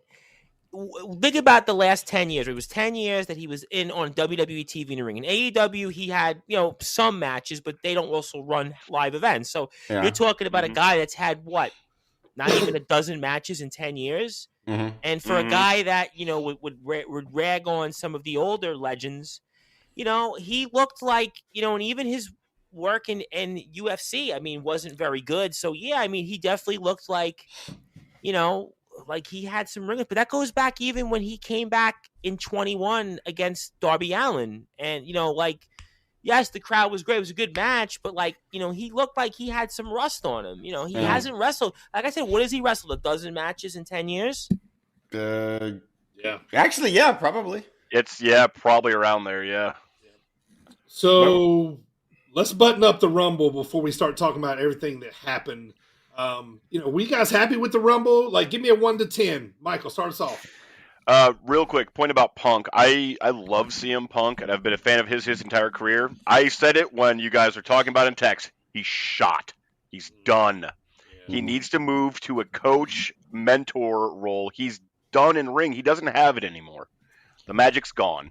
Think about the last 10 years. It was 10 years that he was on WWE TV in the ring. In AEW, he had, you know, some matches, but they don't also run live events. So you're talking about a guy that's had, what, not even a dozen matches in 10 years? Mm-hmm. And for a guy that, you know, would rag on some of the older legends, you know, he looked like, you know, and even his work in UFC, I mean, wasn't very good. So, yeah, I mean, he definitely looked like, you know, like he had some ring, but that goes back even when he came back in 21 against Darby Allin. And, you know, like, yes, the crowd was great. It was a good match, but like, you know, he looked like he had some rust on him. You know, he hasn't wrestled. Like I said, what has he wrestled? A dozen matches in 10 years? Yeah. Actually, yeah, probably. It's, probably around there, yeah. So let's button up the Rumble before we start talking about everything that happened. You know, were you guys happy with the Rumble? Like, give me a 1 to 10. Michael, start us off. Real quick, point about Punk. I love CM Punk, and I've been a fan of his entire career. I said it when you guys were talking about in text. He's shot. He's done. Yeah. He needs to move to a coach, mentor role. He's done in ring. He doesn't have it anymore. The magic's gone.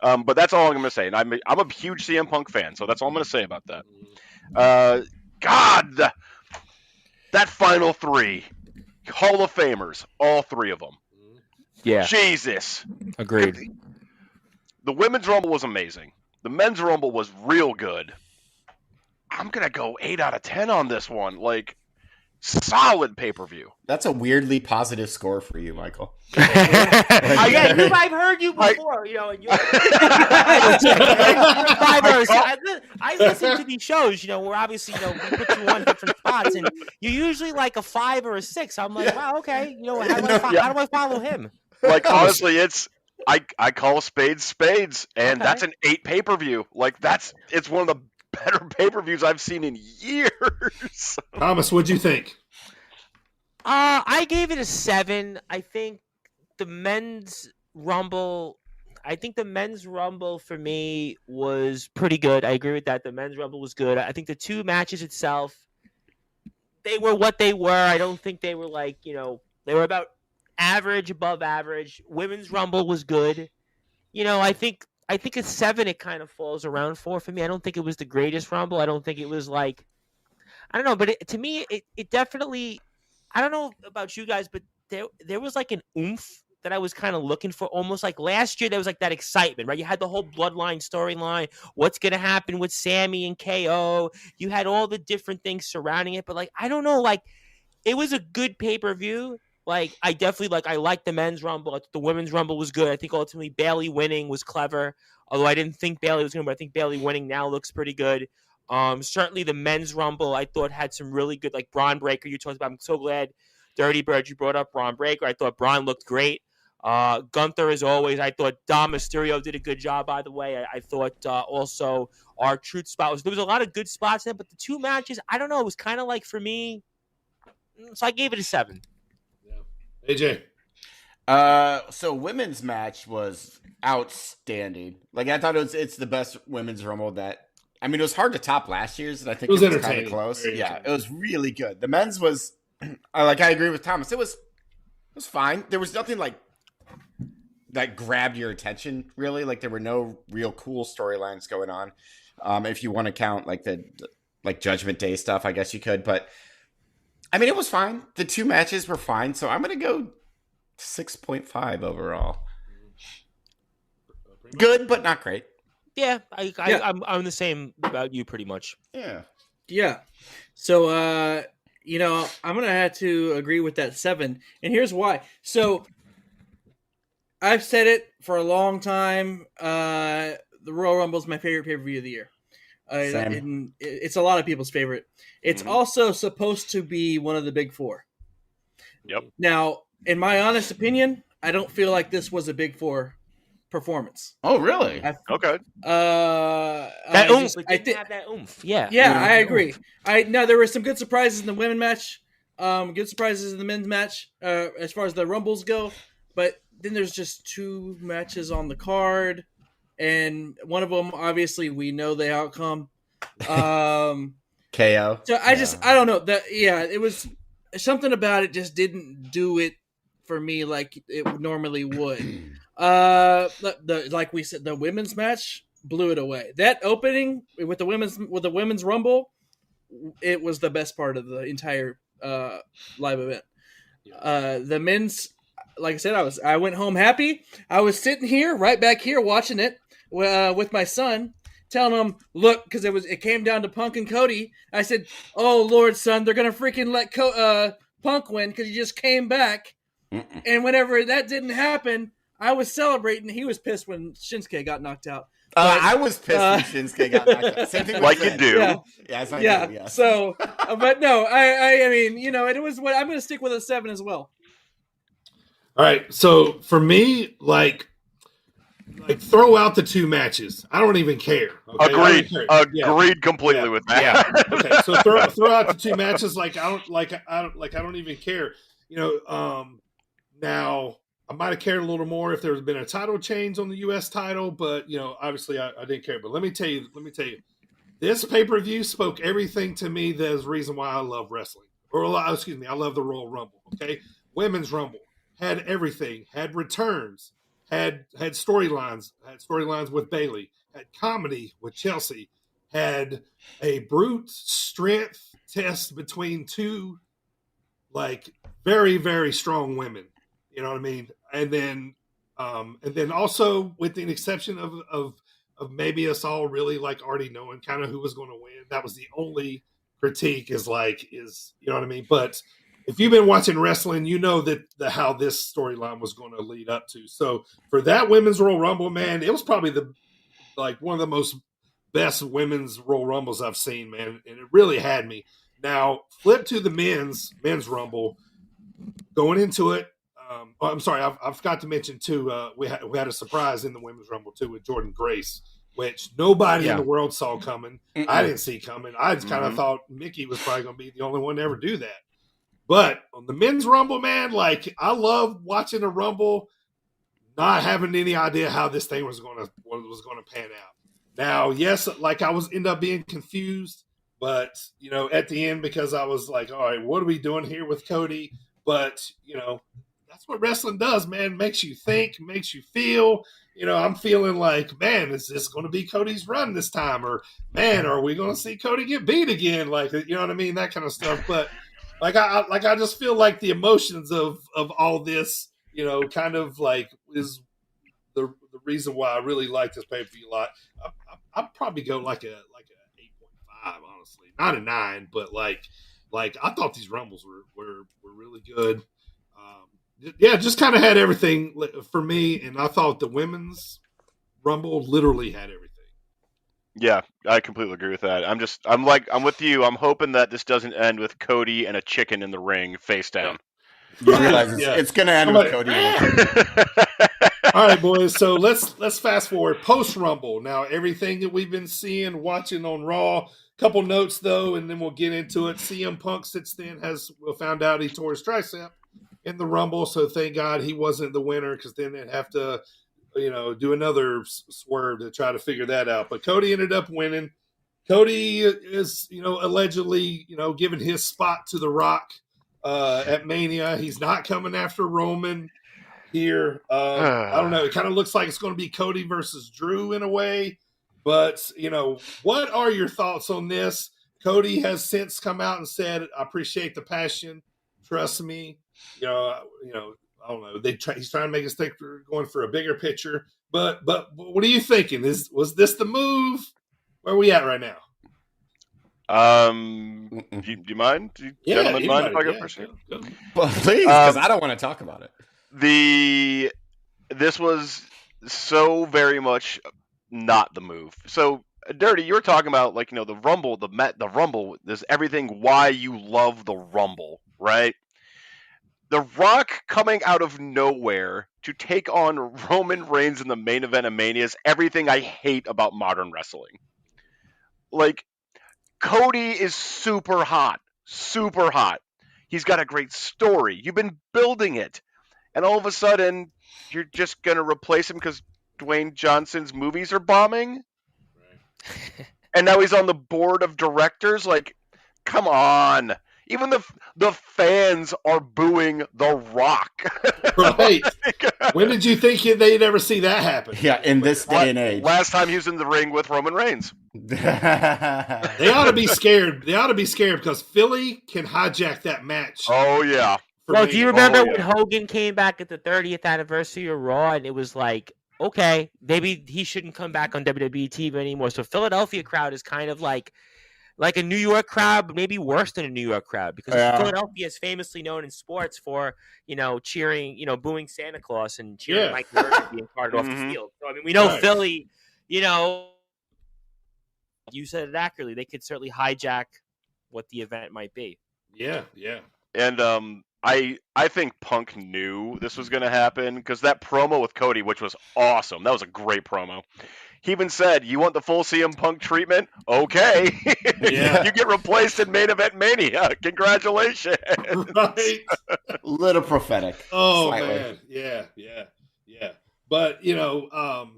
But that's all I'm going to say. And I'm a huge CM Punk fan, so that's all I'm going to say about that. God, that final three, Hall of Famers, all three of them. Yeah. Jesus. Agreed. The Women's Rumble was amazing. The Men's Rumble was real good. I'm going to go 8 out of 10 on this one. Like, solid pay-per-view. That's a weirdly positive score for you, Michael. I've heard you before. You know, I listen to these shows. You know, where obviously, you know, we put you on different spots, and you're usually like a 5 or a 6. I'm like, wow, okay. You know, how do I follow him? Like, honestly, I call spades, and that's an 8 pay-per-view. Like, it's one of the better pay-per-views I've seen in years. Thomas, what'd you think? I gave it a 7. I think the men's Rumble for me was pretty good. I agree with that. The men's Rumble was good. I think the two matches itself, they were what they were. I don't think they were like, you know, they were about average, above average. Women's Rumble was good. You know, I think a 7 it kind of falls around for me. I don't think it was the greatest Rumble. I don't think it was like, I don't know, but to me, it definitely, I don't know about you guys, but there was like an oomph that I was kind of looking for. Almost like last year, there was like that excitement, right? You had the whole Bloodline storyline. What's going to happen with Sammy and KO? You had all the different things surrounding it, but like, I don't know, like it was a good pay-per-view. Like, I definitely, like, I liked the men's Rumble. I thought the women's Rumble was good. I think ultimately Bayley winning was clever. Although I didn't think Bayley was going to, but I think Bayley winning now looks pretty good. Certainly the men's Rumble I thought had some really good, like Braun Breaker you talked about. I'm so glad, Dirty Bird, you brought up Braun Breaker. I thought Braun looked great. Gunther, as always, I thought Dom Mysterio did a good job, by the way. I thought also our truth spot there was a lot of good spots there, but the two matches, I don't know, it was kind of like for me, so I gave it a 7. AJ. So women's match was outstanding. Like I thought it's the best women's Rumble that. I mean, it was hard to top last year's, and I think it was kind of close. Yeah, it was really good. The men's was, I agree with Thomas. It was fine. There was nothing like that grabbed your attention, really. Like there were no real cool storylines going on. If you want to count like the Judgment Day stuff, I guess you could. But I mean, it was fine. The two matches were fine. So I'm going to go 6.5 overall. Good, but not great. Yeah, I'm the same about you pretty much. Yeah. So, I'm going to have to agree with that 7. And here's why. So, I've said it for a long time. The Royal Rumble is my favorite pay-per-view of the year. And it's a lot of people's favorite. It's also supposed to be one of the big 4. Yep. Now, in my honest opinion, I don't feel like this was a big 4 performance. Oh, really? Okay. That oomph. I didn't have that oomph. Yeah. Yeah, I agree. There were some good surprises in the women's match. Good surprises in the men's match, as far as the Rumbles go. But then there's just 2 matches on the card, and one of them, obviously, we know the outcome. KO. So I don't know. It was something about it just didn't do it for me like it normally would. Like we said, the women's match blew it away. That opening with the women's Rumble, it was the best part of the entire live event. The men's, like I said, I went home happy. I was sitting here, right back here, watching it with my son, telling him, look, because it came down to Punk and Cody. I said, "Oh Lord, son, they're gonna freaking let Punk win because he just came back." And whenever that didn't happen, I was celebrating. He was pissed when Shinsuke got knocked out. I was pissed when Shinsuke got knocked out. Same thing like you do. Yeah. So, but no, I mean, it was what I'm going to stick with a 7 as well. All right. So for me, like throw out the 2 matches. I don't even care. Okay? Agreed completely with that. Yeah. Okay. So throw out the 2 matches. I don't even care. Now I might have cared a little more if there had been a title change on the U.S. title, but obviously I didn't care. But let me tell you, this pay-per-view spoke everything to me. That's the reason why I love wrestling. I love the Royal Rumble. Okay, Women's Rumble had everything. Had returns. Had storylines. Had storylines with Bayley. Had comedy with Chelsea. Had a brute strength test between 2 very, very strong women. You know what I mean? And then also with the exception of maybe us all really already knowing kind of who was going to win. That was the only critique is you know what I mean? But if you've been watching wrestling, you know that how this storyline was going to lead up to. So for that women's Royal Rumble, man, it was probably one of the most best women's Royal Rumbles I've seen, man. And it really had me. Now flip to the men's Rumble. Going into it, I'm sorry, I forgot to mention too. We had a surprise in the women's Rumble too with Jordan Grace, which nobody in the world saw coming. I didn't see coming. I just kind of thought Mickey was probably going to be the only one to ever do that. But on the men's Rumble, man, I love watching a Rumble, not having any idea how this thing was going to pan out. Now, yes, I was end up being confused, but at the end because I was like, all right, what are we doing here with Cody? But, that's what wrestling does, man. Makes you think, makes you feel. I'm feeling like, man, is this going to be Cody's run this time? Or, man, are we going to see Cody get beat again? You know what I mean? That kind of stuff. But, I just feel like the emotions of all this, kind of is the reason why I really like this pay-per-view a lot. I'd probably go like a 8.5, honestly. Not a 9, but I thought these Rumbles were really good. Just kind of had everything for me, and I thought the women's Rumble literally had everything. Yeah, I completely agree with that. I'm with you. I'm hoping that this doesn't end with Cody and a chicken in the ring face down. You realize Yeah. it's going to end with Cody. All right, boys. So let's fast forward post Rumble. Now, everything that we've been seeing, watching on Raw. Couple notes though, and then we'll get into it. CM Punk since then has found out he tore his tricep in the Rumble, so thank God he wasn't the winner, because then they'd have to, do another swerve to try to figure that out. But Cody ended up winning. Cody is, allegedly, giving his spot to The Rock at Mania. He's not coming after Roman here. I don't know. It kind of looks like it's going to be Cody versus Drew in a way. But, what are your thoughts on this? Cody has since come out and said, I appreciate the passion. Trust me. I don't know. He's trying to make us think we're going for a bigger picture. But what are you thinking? Was this the move? Where are we at right now? Do you mind? Do you gentlemen mind if I go first? Well, please, because I don't want to talk about it. This was so very much not the move. So, Dirty, you were talking about the Rumble, the Rumble. There's everything why you love the Rumble, right? The Rock coming out of nowhere to take on Roman Reigns in the main event of Mania is everything I hate about modern wrestling. Cody is super hot. Super hot. He's got a great story. You've been building it. And all of a sudden, you're just going to replace him because Dwayne Johnson's movies are bombing? Right. And now he's on the board of directors? Come on. Even the fans are booing The Rock. Right. When did you think they'd ever see that happen? Yeah, in this day and age. Last time he was in the ring with Roman Reigns. They ought to be scared. They ought to be scared because Philly can hijack that match. Oh, yeah. Well, do you remember when Hogan came back at the 30th anniversary of Raw, and it was like, okay, maybe he shouldn't come back on WWE TV anymore. So Philadelphia crowd is kind of like a New York crowd, but maybe worse than a New York crowd, because Philadelphia is famously known in sports for, cheering, booing Santa Claus and cheering Mike Murray being carted off the field. So, I mean, we know Philly, you said it accurately. They could certainly hijack what the event might be. Yeah, yeah. And I think Punk knew this was going to happen, because that promo with Cody, which was awesome, that was a great promo. He even said, you want the full CM Punk treatment? Okay. Yeah. You get replaced in Main Event Mania. Congratulations. Right. Little prophetic. Oh, slightly. man. Yeah. But, the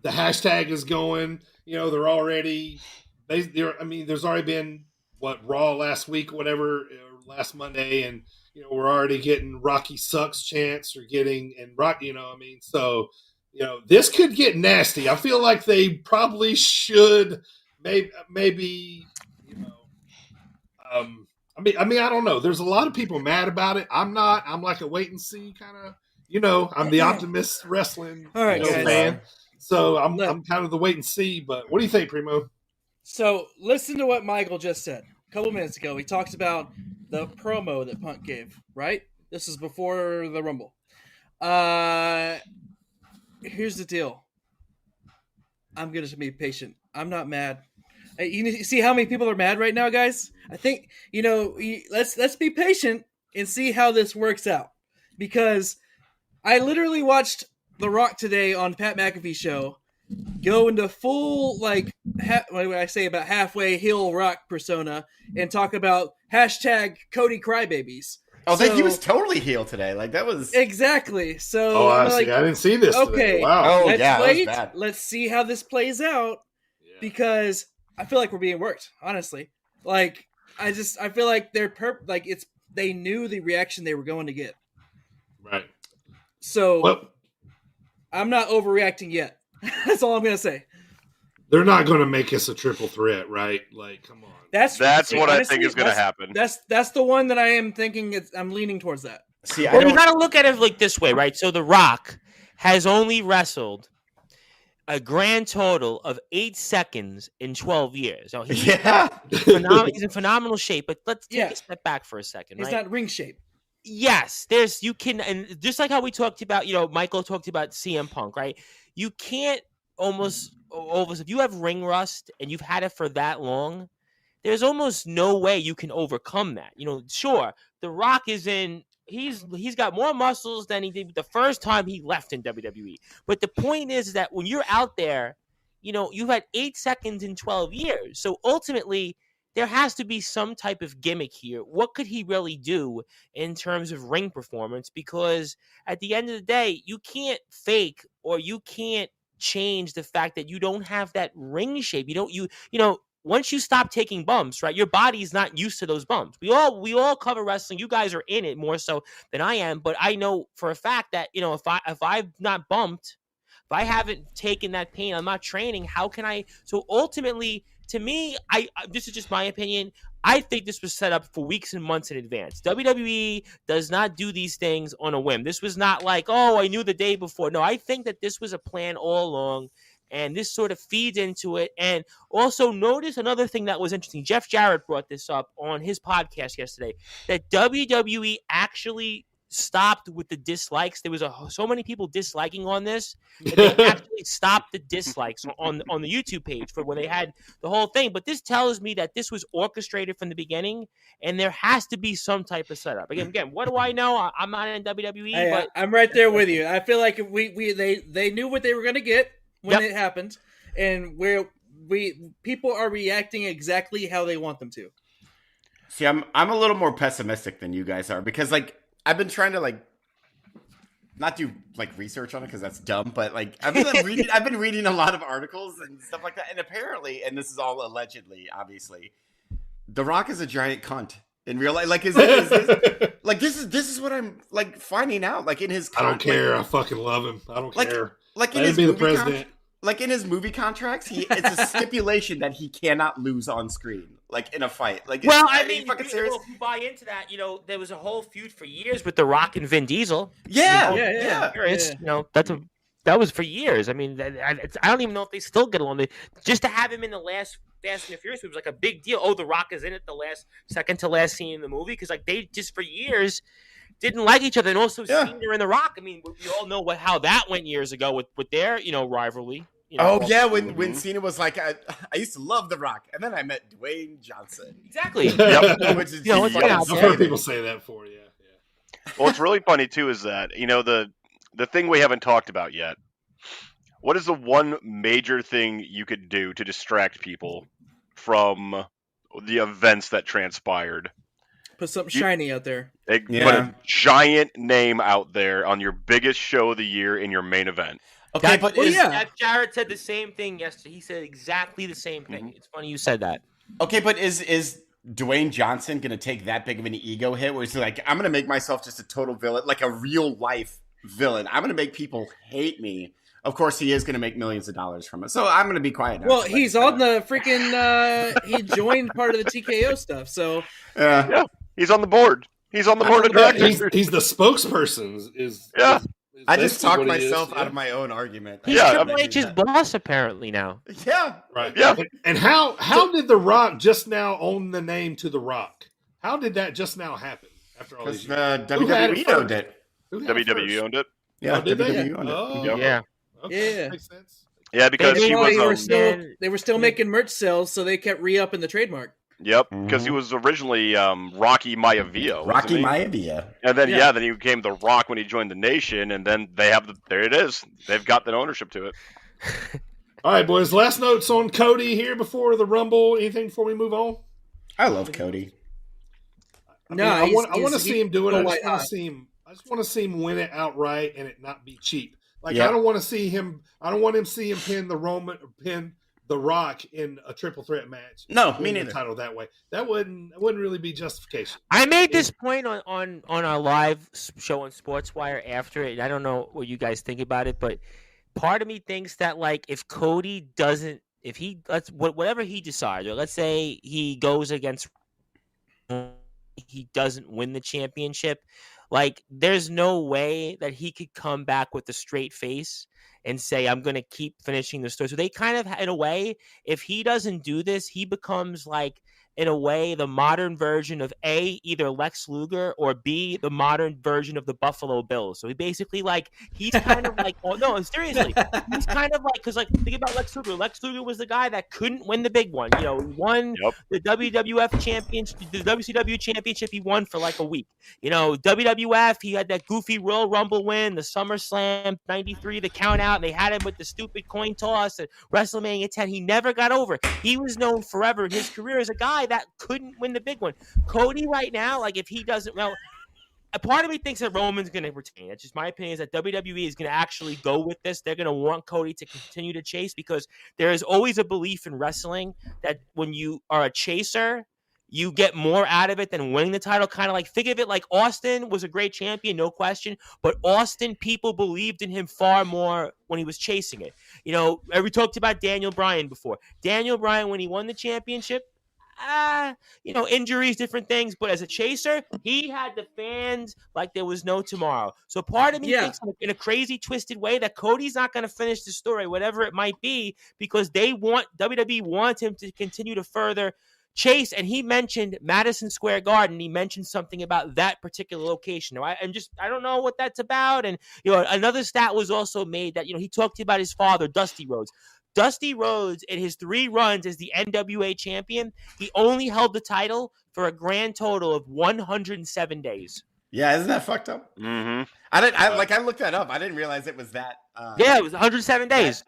hashtag is going. They're already – there's already been, Raw last week, whatever, last Monday, and, we're already getting Rocky Sucks chants or getting – and Rock, so – this could get nasty. I feel like they probably should maybe I don't know. There's a lot of people mad about it. I'm not. I'm like a wait and see kind of, I'm the optimist wrestling fan. So I'm kind of the wait and see, but what do you think, Primo? So listen to what Michael just said a couple minutes ago. He talked about the promo that Punk gave, right? This is before the Rumble. Here's the deal. I'm going to be patient. I'm not mad. You see how many people are mad right now, guys? I think, let's be patient and see how this works out. Because I literally watched The Rock today on Pat McAfee's show go into full, what do I say, about halfway heel Rock persona and talk about hashtag Cody Crybabies. He was totally heel today. That was exactly. So I didn't see this. Okay, today. Wow. Let's wait. Let's see how this plays out, because I feel like we're being worked. Honestly, I feel like they're they knew the reaction they were going to get. Right. So I'm not overreacting yet. That's all I'm gonna say. They're not going to make us a triple threat, right? Come on. That's what I think is going to happen. That's the one that I am thinking. I'm leaning towards that. See, you got to look at it this way, right? So The Rock has only wrestled a grand total of 8 seconds in 12 years. So he's in phenomenal shape. But let's take a step back for a second. He's not ring shape. Yes, and just like how we talked about, Michael talked about CM Punk, right? You can't almost Elvis, if you have ring rust and you've had it for that long, there's almost no way you can overcome that. Sure, The Rock is in. He's got more muscles than he did the first time he left in WWE. But the point is that when you're out there, you've had 8 seconds in 12 years. So ultimately, there has to be some type of gimmick here. What could he really do in terms of ring performance? Because at the end of the day, you can't fake or you can't change the fact that you don't have that ring shape. Once you stop taking bumps, right, your body's not used to those bumps. We all cover wrestling. You guys are in it more so than I am, but I know for a fact that, if I've not bumped, if I haven't taken that pain, I'm not training, how can I? So ultimately, to me, this is just my opinion, I think this was set up for weeks and months in advance. WWE does not do these things on a whim. This was not like, oh, I knew the day before. No, I think that this was a plan all along, and this sort of feeds into it. And also notice another thing that was interesting. Jeff Jarrett brought this up on his podcast yesterday, that WWE actually stopped with the dislikes. There was so many people disliking on this that they actually stopped the dislikes on the YouTube page for when they had the whole thing. But this tells me that this was orchestrated from the beginning, and there has to be some type of setup. Again, what do I know? I'm not in WWE, but I'm right there with you. I feel like they knew what they were going to get when it happened, and people are reacting exactly how they want them to. See, I'm a little more pessimistic than you guys are, because I've been trying to not do research on it because that's dumb, but I've been reading a lot of articles and stuff like that, and apparently, and this is all allegedly, obviously, The Rock is a giant cunt in real life. This is what I'm finding out. In his I don't care. I fucking love him. I don't care. In his movie president. In his movie contracts, it's a stipulation that he cannot lose on screen, in a fight. Fucking serious? If you buy into that, there was a whole feud for years with The Rock and Vin Diesel. Yeah. That was for years. I don't even know if they still get along. Just to have him in the last Fast and the Furious movie was a big deal. Oh, The Rock is in it, the second to last scene in the movie, because they just for years didn't like each other, and also Cena and The Rock. We all know how that went years ago with their rivalry. When Cena was like, I used to love The Rock, and then I met Dwayne Johnson. Exactly. Which is, I've heard people say that before. Yeah. Well, what's really funny too is that the thing we haven't talked about yet. What is the one major thing you could do to distract people from the events that transpired? Put something shiny out there. Put a giant name out there on your biggest show of the year in your main event. Okay, Jarrett said the same thing yesterday. He said exactly the same thing. Mm-hmm. It's funny you said that. Okay, but is Dwayne Johnson going to take that big of an ego hit where he's like, I'm going to make myself just a total villain, a real life villain. I'm going to make people hate me. Of course, he is going to make millions of dollars from it. So I'm going to be quiet now. Well, he's on the freaking he joined part of the TKO stuff. So yeah, he's on the board. He's on the board of directors. He's the spokesperson. I just talked myself out of my own argument. He's Triple H's boss apparently now. Yeah. Right. Yeah. And how did The Rock just now own the name to The Rock? How did that just now happen after all these years? WWE owned it. WWE owned it? Yeah, WWE owned it. Oh, yeah. Okay. Yeah. Makes sense. Yeah, because they were still making merch sales, so they kept re-upping the trademark. Yep, because he was originally Rocky Maivia. Rocky Maivia. And then then he became The Rock when he joined the Nation, and then they have there it is. They've got the ownership to it. All right, boys. Last notes on Cody here before the Rumble. Anything before we move on? I love Cody. I want to see him do it. I just want to see him win it outright and it not be cheap. I don't want to see him. I don't want him to see him pin The Rock in a triple threat match. No, me neither. The title that way. That wouldn't really be justification. I made this point on our live show on SportsWire after it. I don't know what you guys think about it, but part of me thinks that if Cody doesn't, whatever he decides, or let's say he goes against, he doesn't win the championship, there's no way that he could come back with a straight face and say, I'm going to keep finishing the story. So they kind of, in a way, if he doesn't do this, he becomes in a way, the modern version of A, either Lex Luger, or B, the modern version of the Buffalo Bills. So he basically he's kind of like, oh no, seriously, he's kind of like, because think about Lex Luger. Lex Luger was the guy that couldn't win the big one. He won the WWF championship, the WCW championship. He won for a week. WWF, he had that goofy Royal Rumble win, the SummerSlam '93, the count out, and they had him with the stupid coin toss at WrestleMania 10. He never got over. He was known forever in his career as a guy that couldn't win the big one. Cody right now, if he doesn't, a part of me thinks that Roman's going to retain. It's just my opinion is that WWE is going to actually go with this. They're going to want Cody to continue to chase because there is always a belief in wrestling that when you are a chaser, you get more out of it than winning the title. Kind of think of it like Austin was a great champion, no question. But Austin, people believed in him far more when he was chasing it. We talked about Daniel Bryan before. Daniel Bryan, when he won the championship, injuries, different things. But as a chaser, he had the fans like there was no tomorrow. So part of me thinks in a crazy, twisted way that Cody's not going to finish the story, whatever it might be, because WWE wants him to continue to further chase. And he mentioned Madison Square Garden. He mentioned something about that particular location. Now, I don't know what that's about. And another stat was also made that he talked about his father, Dusty Rhodes. Dusty Rhodes, in his 3 runs as the NWA champion, he only held the title for a grand total of 107 days. Yeah, isn't that fucked up? Mm-hmm. I looked that up. I didn't realize it was that. It was 107 days.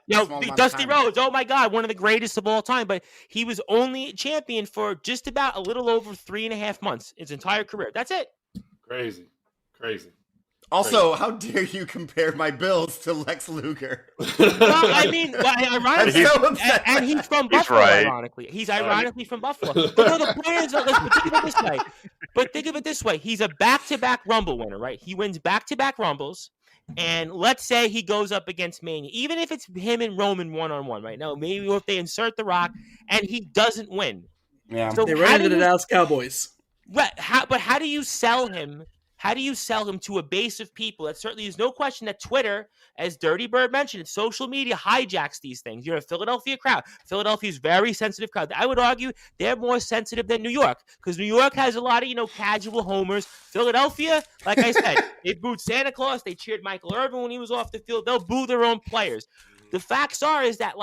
Dusty Rhodes, oh my God, one of the greatest of all time. But he was only champion for just about a little over 3.5 months, his entire career. That's it. Crazy. Also, how dare you compare my Bills to Lex Luger? Ironically, and he's from Buffalo. Right. Ironically, he's ironically from Buffalo. But the point is, think of it this way. But think of it this way: he's a back-to-back Rumble winner, right? He wins back-to-back Rumbles, and let's say he goes up against Mania, even if it's him and Roman one-on-one, right? Now, maybe if they insert The Rock and he doesn't win, so they ran into the Dallas Cowboys. Right? How do you sell him? How do you sell him to a base of people? That certainly is no question that Twitter, as Dirty Bird mentioned, social media hijacks these things. You're a Philadelphia crowd. Philadelphia's very sensitive crowd. I would argue they're more sensitive than New York because New York has a lot of, casual homers. Philadelphia, like I said, they booed Santa Claus. They cheered Michael Irvin when he was off the field. They'll boo their own players. The facts is that,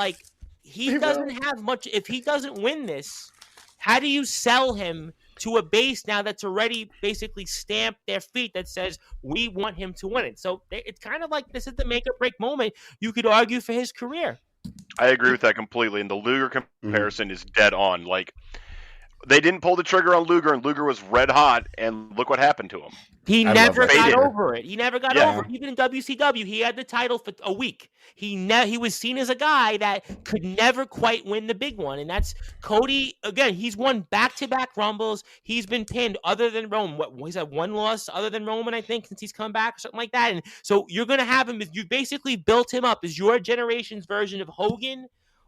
he doesn't have much. If he doesn't win this, how do you sell him to a base now that's already basically stamped their feet that says we want him to win it? So it's kind of like this is the make or break moment, you could argue, for his career. I agree with that completely, and the Luger comparison is dead on. They didn't pull the trigger on Luger, and Luger was red hot, and look what happened to him. He never got over it. He never got over it. Even in WCW, he had the title for a week. He was seen as a guy that could never quite win the big one, and that's Cody. Again, he's won back-to-back Rumbles. He's been pinned other than Roman. He's had one loss other than Roman, I think, since he's come back or something like that. And so you're going to have him. You basically built him up as your generation's version of Hogan,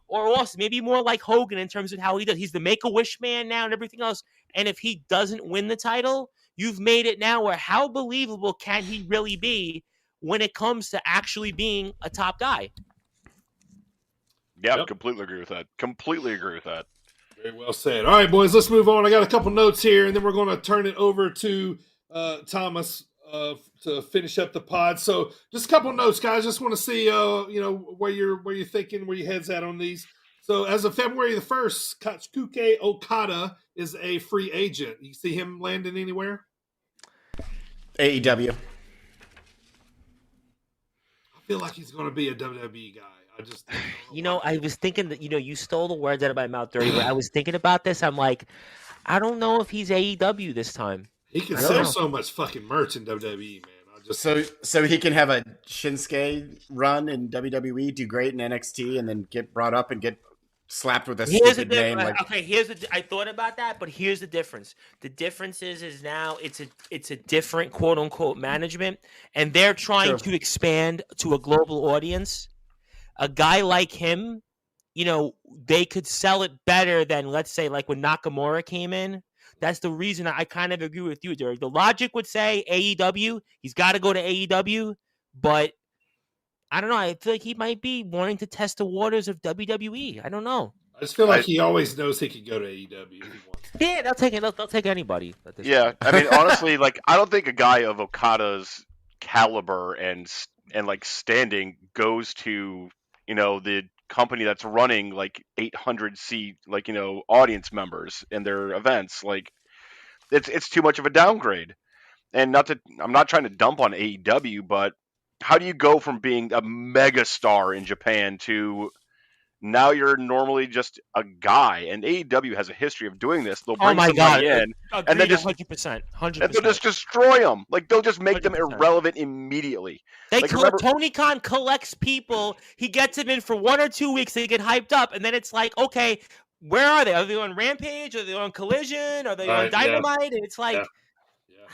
or Austin, maybe more like Hogan in terms of how he does. He's the Make-A-Wish man now and everything else. And if he doesn't win the title, you've made it now where how believable can he really be when it comes to actually being a top guy? Yeah, completely agree with that. Very well said. All right, boys, let's move on. I got a couple notes here, and then we're going to turn it over to Thomas to finish up the pod. So just a couple notes, guys. Just want to see, where you're thinking, where your head's at on these. So as of February the 1st, Katsuke Okada is a free agent. You see him landing anywhere? AEW. I feel like he's going to be a WWE guy. I was thinking that, you stole the words out of my mouth, Dirty, but I was thinking about this. I'm like, I don't know if he's AEW this time. He can sell so much fucking merch in WWE, man. So he can have a Shinsuke run in WWE, do great in NXT, and then get brought up and get slapped with a stupid name. I thought about that, but here's the difference. The difference is now it's a different quote unquote management, and they're trying to expand to a global audience. A guy like him, they could sell it better than, let's say, like when Nakamura came in. That's the reason I kind of agree with you, Derek. The logic would say AEW. He's got to go to AEW, but I don't know. I feel like he might be wanting to test the waters of WWE. I don't know. I just feel like he always knows he could go to AEW if he wants. Yeah, they'll take it. They'll take anybody. Yeah, I mean, honestly, like I don't think a guy of Okada's caliber and like standing goes to the company that's running like 800 seat audience members in their events. Like it's too much of a downgrade. And I'm not trying to dump on AEW, but how do you go from being a mega star in Japan to now you're normally just a guy? And AEW has a history of doing this. They'll bring somebody in, and then just 100%, and they'll just destroy them. Like they'll just make them 100%. irrelevant immediately. Tony Khan collects people. He gets them in for 1 or 2 weeks. They get hyped up, and then it's like, okay, where are they? Are they on Rampage? Are they on Collision? Are they on Dynamite? Yeah. And it's like,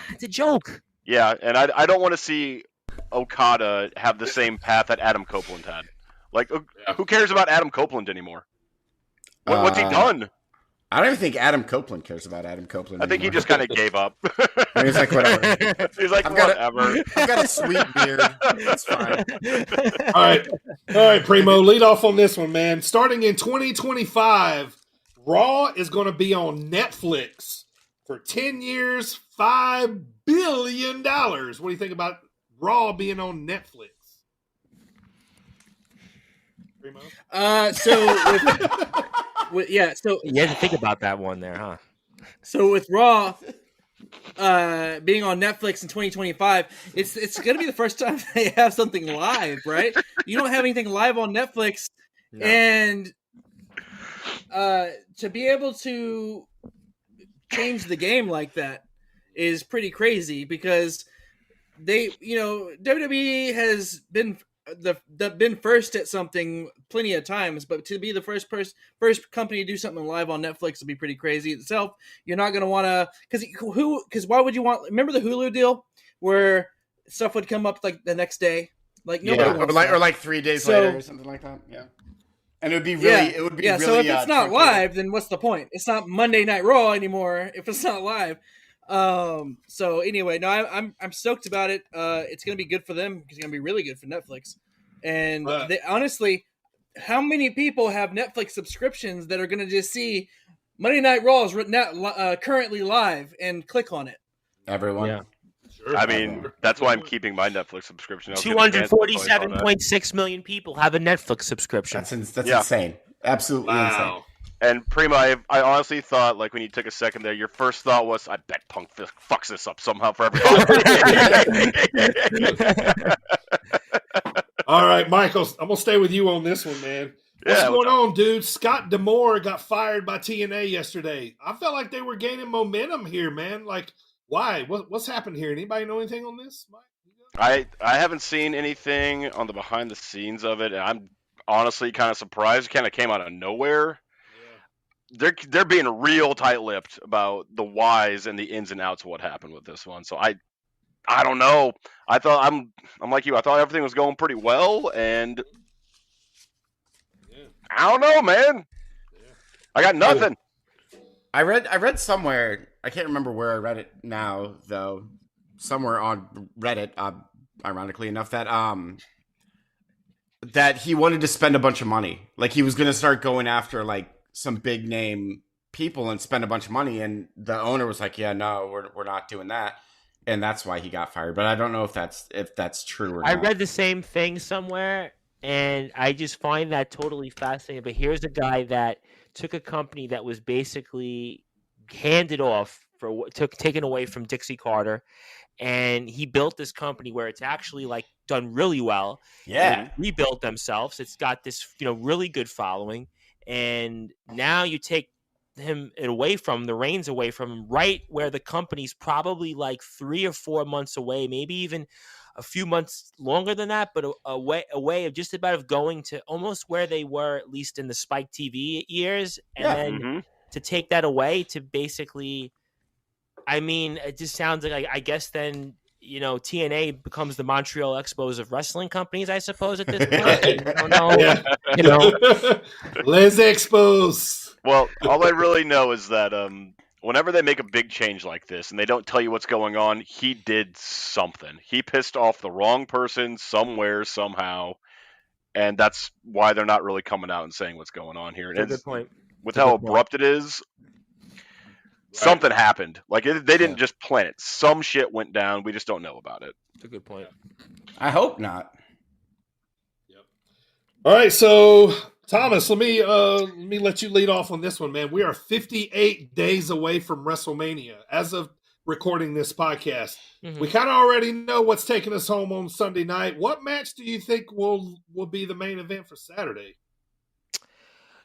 it's a joke. Yeah, and I don't want to see Okada have the same path that Adam Copeland had. Like, who cares about Adam Copeland anymore? What's he done? I don't even think Adam Copeland cares about Adam Copeland. I think he just kind of gave up. He's like, whatever. He's like, whatever. I've got a sweet beard. It's fine. All right, Primo, lead off on this one, man. Starting in 2025, Raw is going to be on Netflix for 10 years, $5 billion. What do you think about Raw being on Netflix? Primo? So you had to think about that one there, huh? So with Raw being on Netflix in 2025, it's going to be the first time they have something live, right? You don't have anything live on Netflix, no. And to be able to change the game like that is pretty crazy because WWE has been been first at something plenty of times, but to be the first company to do something live on Netflix would be pretty crazy itself. You're not going to want to, because why would you want? Remember the Hulu deal where stuff would come up like the next day, like or like 3 days later or something like that. Yeah, and it would be really, So if it's not live, then what's the point? It's not Monday Night Raw anymore if it's not live. So anyway, no, I'm stoked about it. It's going to be good for them. It's going to be really good for Netflix. And honestly, how many people have Netflix subscriptions that are going to just see Monday Night Raw is currently live and click on it? Everyone. Yeah. Sure. I mean, that's why I'm keeping my Netflix subscription. 247.6 million people have a Netflix subscription. That's insane. Absolutely insane. And Primo, I honestly thought, like, when you took a second there, your first thought was, I bet Punk fucks this up somehow for everybody. All right, Michael, I'm going to stay with you on this one, man. What's going on, dude? Scott D'Amore got fired by TNA yesterday. I felt like they were gaining momentum here, man. Like, why? What's happened here? Anybody know anything on this, Mike? I haven't seen anything on the behind the scenes of it, and I'm honestly kind of surprised. It kind of came out of nowhere. They're being real tight-lipped about the whys and the ins and outs of what happened with this one. So I don't know. I thought I'm like you. I thought everything was going pretty well, and I don't know, man. I got nothing. I read somewhere. I can't remember where I read it now, though. Somewhere on Reddit, ironically enough, that he wanted to spend a bunch of money. Like he was going to start going after like some big name people and spend a bunch of money, and the owner was like, "Yeah, no, we're not doing that," and that's why he got fired. But I don't know if that's true or not. I read the same thing somewhere, and I just find that totally fascinating. But here's a guy that took a company that was basically handed off taken away from Dixie Carter, and he built this company where it's actually like done really well. Yeah, rebuilt themselves. It's got this really good following. And now you take the reins away from him, right where the company's probably like 3 or 4 months away, maybe even a few months longer than that, but a way of just about of going to almost where they were, at least in the Spike TV years. And then to take that away to basically, I mean, it just sounds like, I guess then, TNA becomes the Montreal Expos of wrestling companies, I suppose, at this point. I don't know. Yeah. Les Expos. Well, all I really know is that whenever they make a big change like this and they don't tell you what's going on, he did something. He pissed off the wrong person somewhere, somehow. and that's why they're not really coming out and saying what's going on here. And That's a good point. with That's a how good point. abrupt it is, something happened. Like they didn't just plan it. Some shit went down. We just don't know about it. That's a good point. I hope not. All right, so Thomas, let me let you lead off on this one, man. We are 58 days away from WrestleMania as of recording this podcast. Mhm. We kind of already know what's taking us home on Sunday night. What match do you think will be the main event for Saturday?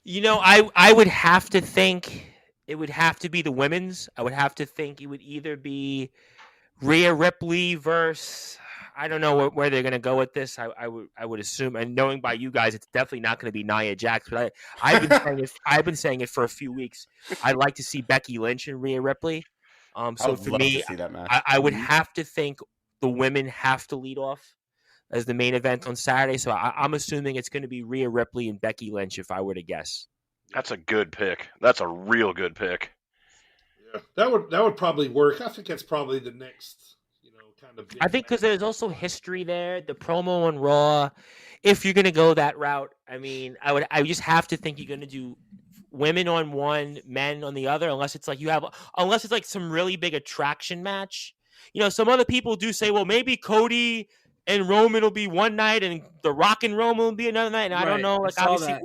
You know, I would have to think it would have to be the women's. I would have to think it would either be Rhea Ripley versus, I don't know where they're going to go with this. I would assume, and knowing by you guys, it's definitely not going to be Nia Jax. But I've been saying it for a few weeks. I'd like to see Becky Lynch and Rhea Ripley. So for me, I would have to think the women have to lead off as the main event on Saturday. So I'm assuming it's going to be Rhea Ripley and Becky Lynch, if I were to guess. That's a good pick. That's a real good pick. Yeah, that would probably work. I think that's probably the next, kind of. I think because there's also history there. The promo on Raw. If you're going to go that route, I mean, I just have to think you're going to do women on one, men on the other, unless it's like some really big attraction match. Some other people do say, well, maybe Cody and Roman will be one night and The Rock and Roman will be another night. And I don't know, like obviously,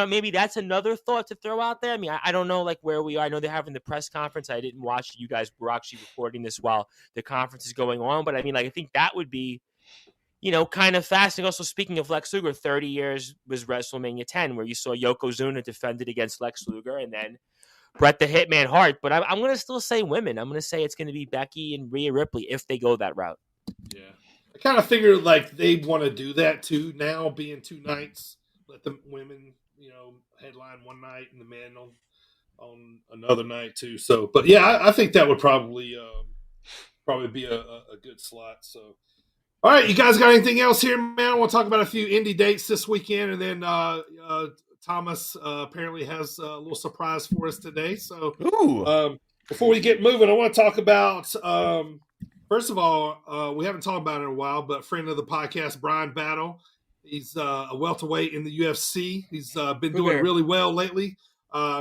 maybe that's another thought to throw out there. I mean, I don't know like where we are. I know they're having the press conference. I didn't watch. You guys were actually recording this while the conference is going on. But I mean, like, I think that would be, kind of fascinating. Also, speaking of Lex Luger, 30 years was WrestleMania 10, where you saw Yokozuna defended against Lex Luger, and then Bret the Hitman Hart. But I'm going to still say women. I'm going to say it's going to be Becky and Rhea Ripley if they go that route. Yeah. I kind of figured like they'd want to do that too now, being two nights. Let the women, headline one night and the men on another night too. So, but yeah, I think that would probably be a good slot. So, all right, you guys got anything else here, man? I want to talk about a few indie dates this weekend, and then Thomas apparently has a little surprise for us today. So, before we get moving, I want to talk about first of all, we haven't talked about it in a while, but friend of the podcast, Brian Battle. He's a welterweight in the UFC. He's been doing really well lately.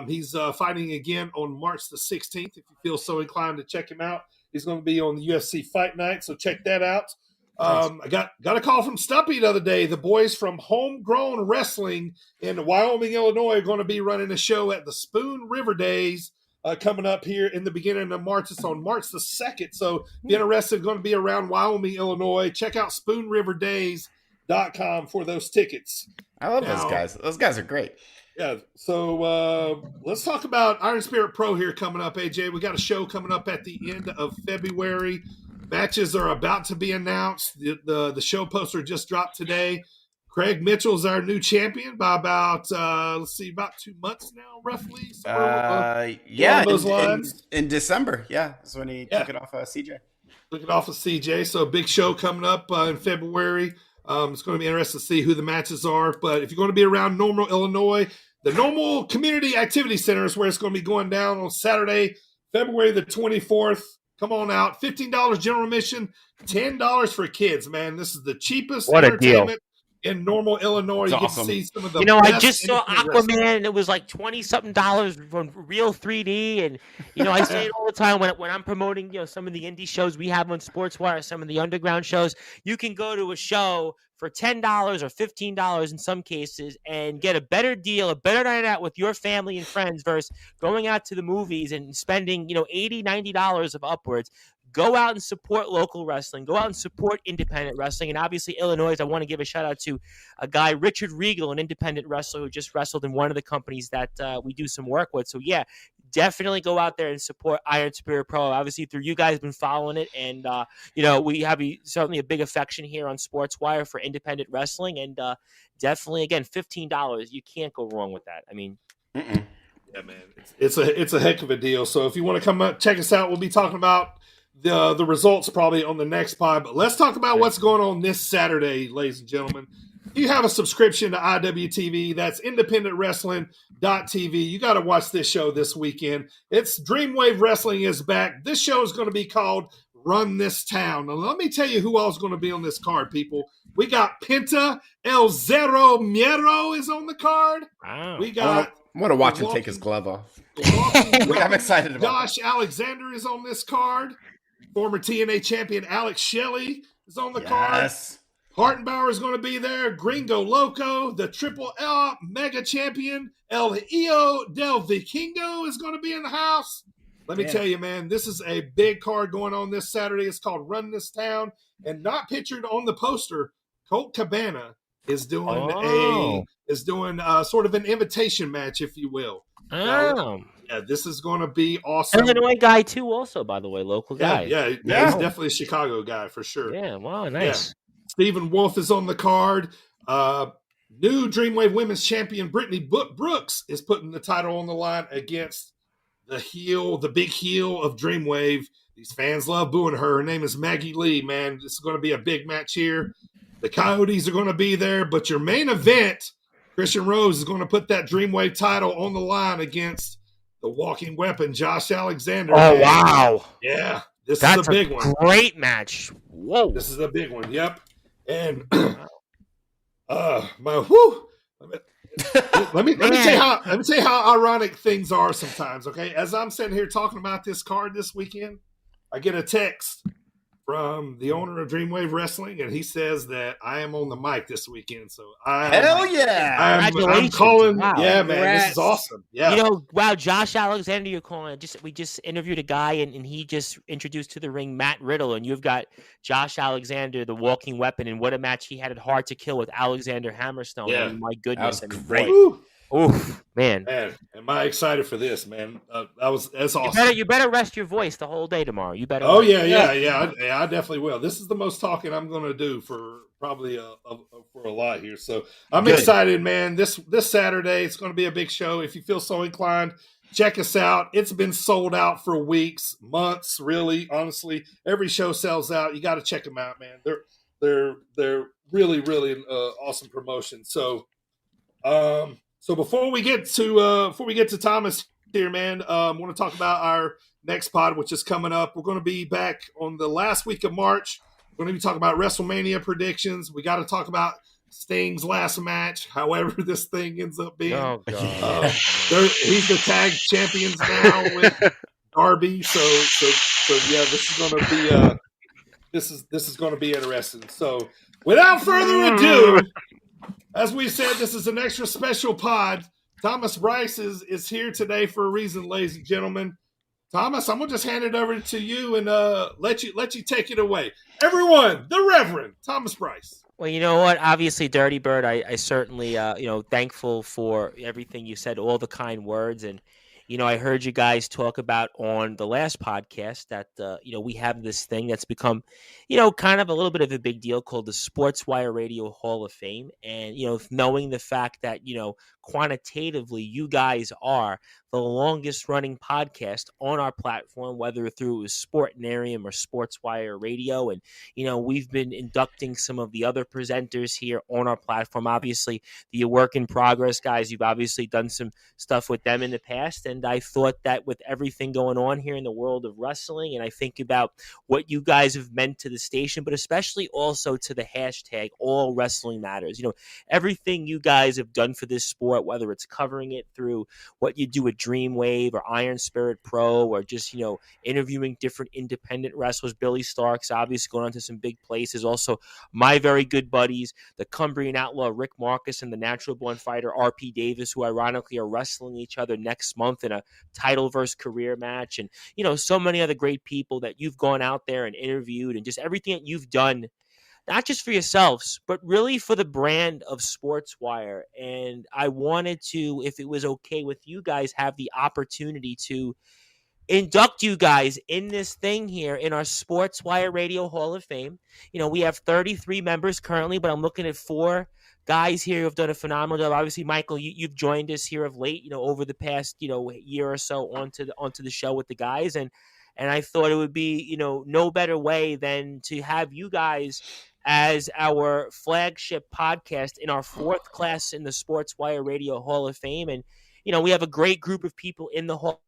He's fighting again on March the 16th. If you feel so inclined to check him out, he's going to be on the UFC Fight Night, so check that out. I got a call from Stumpy the other day. The boys from Homegrown Wrestling in Wyoming, Illinois are going to be running a show at the Spoon River Days coming up here in the beginning of March. It's on March the 2nd. So if you're interested, going to be around Wyoming, Illinois. Check out SpoonRiverDays.com for those tickets. I love those guys. Those guys are great. Yeah. So let's talk about Iron Spirit Pro here coming up, AJ. We got a show coming up at the end of February. Matches are about to be announced. The show poster just dropped today. Craig Mitchell's our new champion by about 2 months now, roughly. Those lines. In December. Yeah, that's when he took it off CJ. Took it off of CJ. So big show coming up in February. It's going to be interesting to see who the matches are. But if you're going to be around Normal, Illinois, the Normal Community Activity Center is where it's going to be going down on Saturday, February the 24th. Come on out. $15 general admission, $10 for kids, man. This is the cheapest entertainment in Normal, Illinois. You get to see some of the I just saw Aquaman, and it was like $20-something from Real 3D. And, I say it all the time when I'm promoting, some of the indie shows we have on SportsWire, some of the underground shows. You can go to a show for $10 or $15 in some cases and get a better deal, a better night out with your family and friends versus going out to the movies and spending, $80, $90 of upwards. Go out and support local wrestling. Go out and support independent wrestling. And obviously, Illinois, I want to give a shout out to a guy, Richard Regal, an independent wrestler who just wrestled in one of the companies that we do some work with. So, yeah, definitely go out there and support Iron Spirit Pro. Obviously, through you guys have been following it. And, we have certainly a big affection here on SportsWire for independent wrestling. And definitely, again, $15. You can't go wrong with that. I mean, yeah, man, it's a heck of a deal. So if you want to come up, check us out. We'll be talking about the results probably on the next pod, but let's talk about what's going on this Saturday, ladies and gentlemen. If you have a subscription to IWTV, that's independentwrestling.tv. You got to watch this show this weekend. It's Dreamwave Wrestling is back. This show is going to be called Run This Town. Now, let me tell you who else is going to be on this card, people. We got Penta El Zero Miero is on the card. Wow. We got. I want to watch him take his glove off. I'm excited about Josh Alexander is on this card. Former TNA champion Alex Shelley is on the card. Hartenbauer is going to be there. Gringo Loco, the Triple L Mega Champion El Hijo del Vikingo is going to be in the house. Let me tell you, man, this is a big card going on this Saturday. It's called Run This Town, and not pictured on the poster, Colt Cabana is doing sort of an invitation match, if you will. Oh. Yeah, this is going to be awesome. Illinois guy too, also, by the way, local guy. Yeah, he's definitely a Chicago guy for sure. Yeah, wow, nice. Yeah. Stephen Wolf is on the card. New Dreamwave Women's Champion Brittany Brooks is putting the title on the line against the big heel of Dreamwave. These fans love booing her. Her name is Maggie Lee, man. This is going to be a big match here. The Coyotes are going to be there, but your main event, Christian Rose is going to put that Dreamwave title on the line against the walking weapon, Josh Alexander. Oh, man. Wow. Yeah, this is a big one. Great match. Whoa. This is a big one. Yep. And let me tell you how ironic things are sometimes. Okay, as I'm sitting here talking about this card this weekend, I get a text from the owner of Dreamwave Wrestling, and he says that I am on the mic this weekend. So I'm calling. Wow. Yeah, man, this is awesome. Yeah, you know, wow, Josh Alexander, you're calling. We just interviewed a guy, and he just introduced to the ring Matt Riddle, and you've got Josh Alexander, the walking weapon, and what a match he had at Hard to Kill with Alexander Hammerstone. Yeah, I mean, my goodness, that was great. Oof, man. Am I excited for this, man? That's awesome. You better rest your voice the whole day tomorrow. You better. Oh yeah. I definitely will. This is the most talking I'm going to do for probably for a lot here. So I'm excited, man. This Saturday it's going to be a big show. If you feel so inclined, check us out. It's been sold out for weeks, months, really. Honestly, every show sells out. You got to check them out, man. They're really awesome promotion. So before we get to Thomas here, man, I want to talk about our next pod, which is coming up. We're going to be back on the last week of March. We're going to be talking about WrestleMania predictions. We got to talk about Sting's last match, however this thing ends up being. Oh, God. He's the tag champions now with Darby. So yeah, this is going to be interesting. So without further ado. As we said, this is an extra special pod. Thomas Bryce is here today for a reason, ladies and gentlemen. Thomas, I'm gonna just hand it over to you and let you take it away. Everyone, the Reverend Thomas Bryce. Well, you know what? Obviously, Dirty Bird, I certainly thankful for everything you said, all the kind words, and I heard you guys talk about on the last podcast that we have this thing that's become kind of a little bit of a big deal called the SportsWire Radio Hall of Fame, and knowing the fact that quantitatively you guys are the longest running podcast on our platform, whether through Sportnarium or SportsWire Radio. And, we've been inducting some of the other presenters here on our platform. Obviously, the Work in Progress guys, you've obviously done some stuff with them in the past. And I thought that with everything going on here in the world of wrestling, and I think about what you guys have meant to the station, but especially also to the hashtag All Wrestling Matters. Everything you guys have done for this sport, whether it's covering it through what you do with Dreamwave or Iron Spirit Pro, or just, interviewing different independent wrestlers. Billy Starks obviously going on to some big places. Also, my very good buddies, the Cumbrian Outlaw Rick Marcus and the Natural Born Fighter RP Davis, who ironically are wrestling each other next month in a title versus career match. And, so many other great people that you've gone out there and interviewed, and just everything that you've done, not just for yourselves, but really for the brand of SportsWire. And I wanted to, if it was okay with you guys, have the opportunity to induct you guys in this thing here in our SportsWire Radio Hall of Fame. We have 33 members currently, but I'm looking at 4 guys here who have done a phenomenal job. Obviously, Michael, you've joined us here of late, over the past, year or so onto the show with the guys. And I thought it would be, no better way than to have you guys as our flagship podcast in our 4th class in the SportsWire Radio Hall of Fame. And, we have a great group of people in the Hall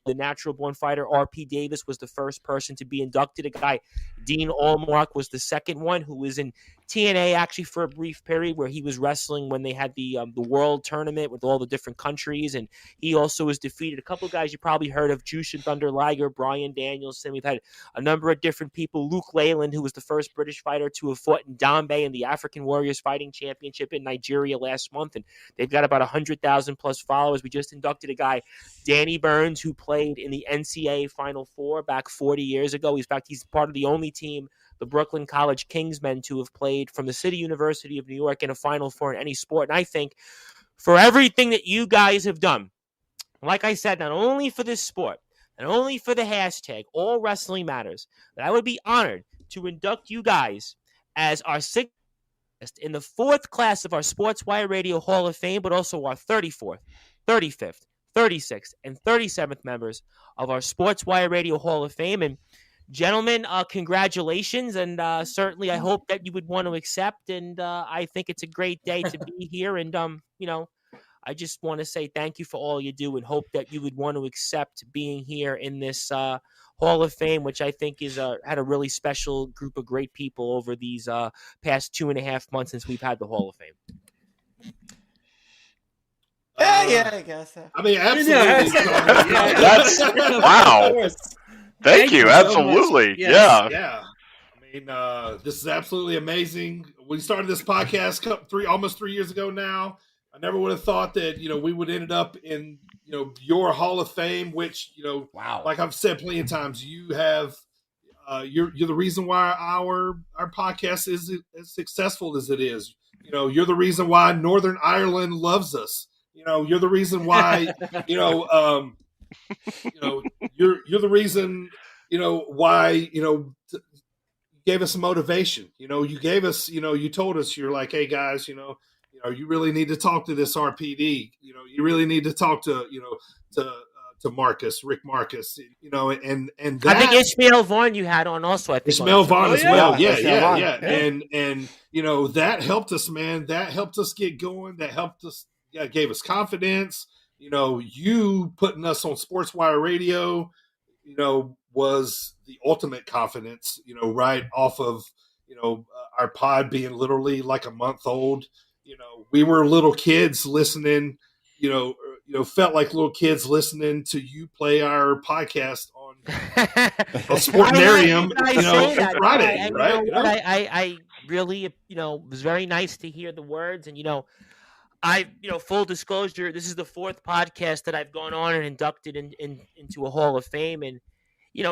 the natural born fighter. R.P. Davis was the first person to be inducted. A guy, Dean Allmark, was the second one, who was in TNA actually for a brief period where he was wrestling when they had the world tournament with all the different countries. And he also has defeated a couple of guys you probably heard of, Jushin Thunder Liger, Bryan Danielson. We've had a number of different people. Luke Leyland, who was the first British fighter to have fought in Dambe in the African Warriors Fighting Championship in Nigeria last month. And they've got about 100,000 plus followers. We just inducted a guy, Danny Burns, who played in the NCAA Final Four back 40 years ago. He's part of the only team, the Brooklyn College Kingsmen, to have played from the City University of New York in a Final Four in any sport. And I think for everything that you guys have done, like I said, not only for this sport, not only for the hashtag All Wrestling Matters, that I would be honored to induct you guys as our sixth in the fourth class of our SportsWire Radio Hall of Fame, but also our 34th, 35th, 36th, and 37th members of our SportsWire Radio Hall of Fame. And gentlemen, congratulations, and certainly I hope that you would want to accept, and I think it's a great day to be here, and I just want to say thank you for all you do and hope that you would want to accept being here in this Hall of Fame, which I think is had a really special group of great people over these past 2.5 months since we've had the Hall of Fame. Yeah, I guess so. I mean, absolutely. That's wow. Thank you. Absolutely. Yeah. Yeah. I mean, this is absolutely amazing. We started this podcast almost 3 years ago now. I never would have thought that, we would end up in, your Hall of Fame, which, wow. Like I've said plenty of times, you have, you're the reason why our podcast is as successful as it is. You're the reason why Northern Ireland loves us. You're the reason why, you're the reason, why, gave us motivation. You gave us, you told us, you're like, hey guys, you really need to talk to this RPD. You really need to talk to, to Marcus, Rick Marcus, and that, I think Ishmael Vaughn you had on also. I think Ishmael Vaughn as well. Yeah. Vaughn. And that helped us, man. That helped us get going. That helped us. Yeah, gave us confidence. You putting us on SportsWire Radio, was the ultimate confidence. Right off of our pod being literally like a month old. We were little kids listening, felt like little kids listening to you play our podcast on Sportnarium, Friday, right? I really, it was very nice to hear the words, and, full disclosure, this is the fourth podcast that I've gone on and inducted into a Hall of Fame, and,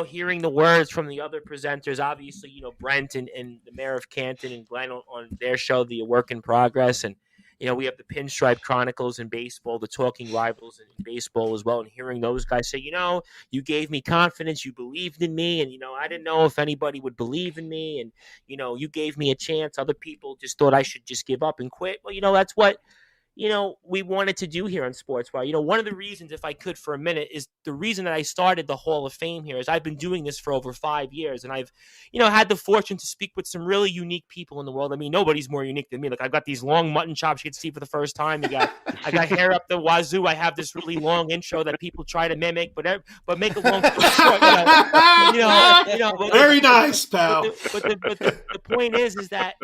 hearing the words from the other presenters, obviously, Brent and the mayor of Canton and Glenn on their show, The Work in Progress. And, we have the Pinstripe Chronicles in baseball, the Talking Rivals in baseball as well. And hearing those guys say, you gave me confidence, you believed in me. And, I didn't know if anybody would believe in me. And, you gave me a chance. Other people just thought I should just give up and quit. Well, that's what we wanted to do here on SportsWire. One of the reasons, if I could for a minute, is the reason that I started the Hall of Fame here is I've been doing this for over 5 years, and I've, had the fortune to speak with some really unique people in the world. I mean, nobody's more unique than me. Like, I've got these long mutton chops you can see for the first time. I got hair up the wazoo. I have this really long intro that people try to mimic, but make a long story short, very nice, pal. But the point is that,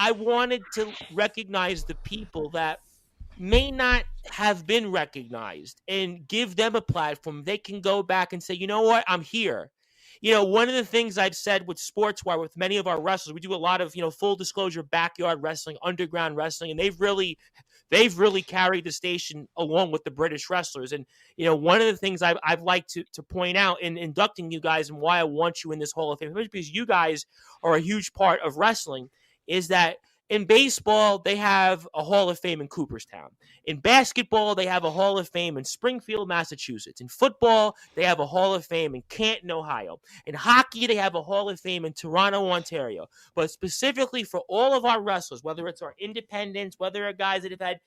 I wanted to recognize the people that may not have been recognized and give them a platform. They can go back and say, you know what, I'm here. One of the things I've said with SportsWire, with many of our wrestlers, we do a lot of, full disclosure, backyard wrestling, underground wrestling, and they've really carried the station along with the British wrestlers. And, one of the things I've liked to point out in inducting you guys and why I want you in this Hall of Fame, because you guys are a huge part of wrestling, is that in baseball, they have a Hall of Fame in Cooperstown. In basketball, they have a Hall of Fame in Springfield, Massachusetts. In football, they have a Hall of Fame in Canton, Ohio. In hockey, they have a Hall of Fame in Toronto, Ontario. But specifically for all of our wrestlers, whether it's our independents, whether they're guys that have had